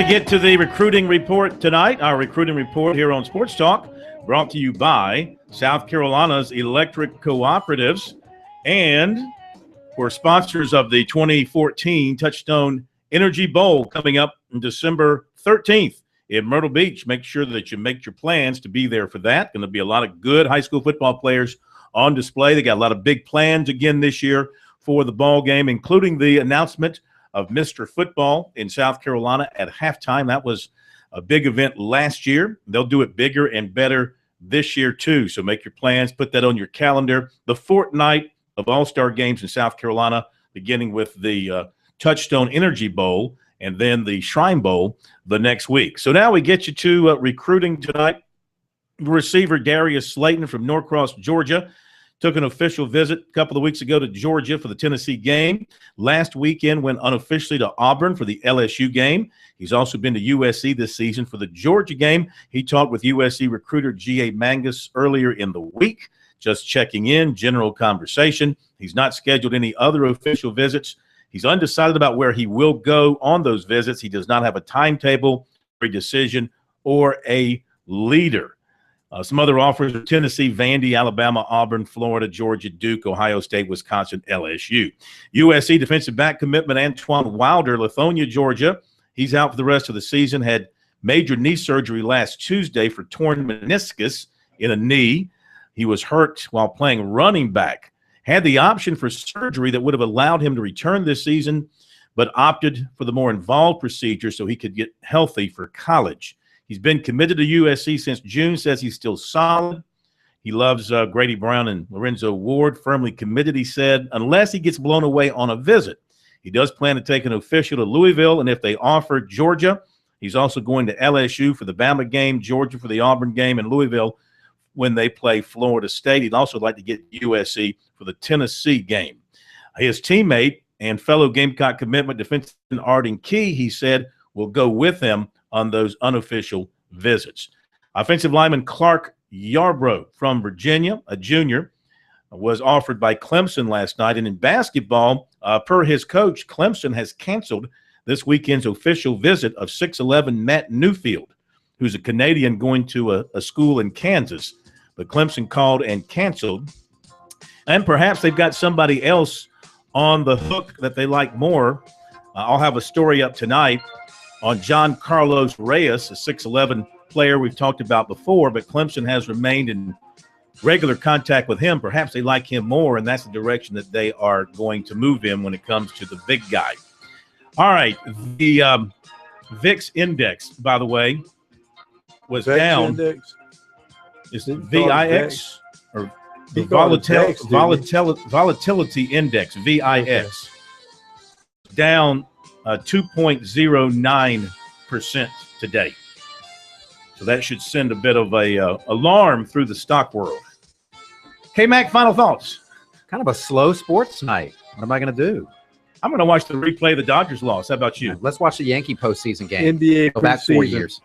to get to the recruiting report tonight. Our recruiting report here on Sports Talk, brought to you by South Carolina's Electric Cooperatives, and we're sponsors of the 2014 Touchstone Energy Bowl coming up on December 13th in Myrtle Beach. Make sure that you make your plans to be there for that. Going to be a lot of good high school football players on display. They got a lot of big plans again this year for the ball game, including the announcement of Mr. Football in South Carolina at halftime. That was a big event last year. They'll do it bigger and better this year too. So make your plans, put that on your calendar. The fortnight of all-star games in South Carolina, beginning with the Touchstone Energy Bowl and then the Shrine Bowl the next week. So now we get you to recruiting tonight. Receiver Darius Slayton from Norcross, Georgia, took an official visit a couple of weeks ago to Georgia for the Tennessee game. Last weekend went unofficially to Auburn for the LSU game. He's also been to USC this season for the Georgia game. He talked with USC recruiter G.A. Mangus earlier in the week, just checking in, general conversation. He's not scheduled any other official visits. He's undecided about where he will go on those visits. He does not have a timetable, a decision, or a leader. Some other offers are Tennessee, Vandy, Alabama, Auburn, Florida, Georgia, Duke, Ohio State, Wisconsin, LSU. USC defensive back commitment Antoine Wilder, Lithonia, Georgia. He's out for the rest of the season, had major knee surgery last Tuesday for torn meniscus in a knee. He was hurt while playing running back. Had the option for surgery that would have allowed him to return this season, but opted for the more involved procedure so he could get healthy for college. He's been committed to USC since June, says he's still solid. He loves Grady Brown and Lorenzo Ward, firmly committed, he said, unless he gets blown away on a visit. He does plan to take an official to Louisville, and if they offer Georgia, he's also going to LSU for the Bama game, Georgia for the Auburn game, and Louisville when they play Florida State. He'd also like to get USC for the Tennessee game. His teammate and fellow Gamecock commitment defenseman Arden Key, he said, will go with him on those unofficial visits. Offensive lineman Clark Yarbrough from Virginia, a junior, was offered by Clemson last night. And in basketball, per his coach, Clemson has canceled this weekend's official visit of 6'11" Matt Newfield, who's a Canadian going to a school in Kansas. But Clemson called and canceled. And perhaps they've got somebody else on the hook that they like more. I'll have a story up tonight on John Carlos Reyes, a 6'11" player we've talked about before, but Clemson has remained in regular contact with him. Perhaps they like him more, and that's the direction that they are going to move him when it comes to the big guy. All right, the VIX index, by the way, was VIX down. Index? Is it VIX or the volatility index, VIX, down 2.09% today. So that should send a bit of a alarm through the stock world. K-Mac, final thoughts? Kind of a slow sports night. What am I going to do? I'm going to watch the replay of the Dodgers loss. How about you? Let's watch the Yankee postseason game. NBA Go back 4 years.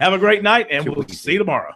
Have a great night, and we'll see you tomorrow.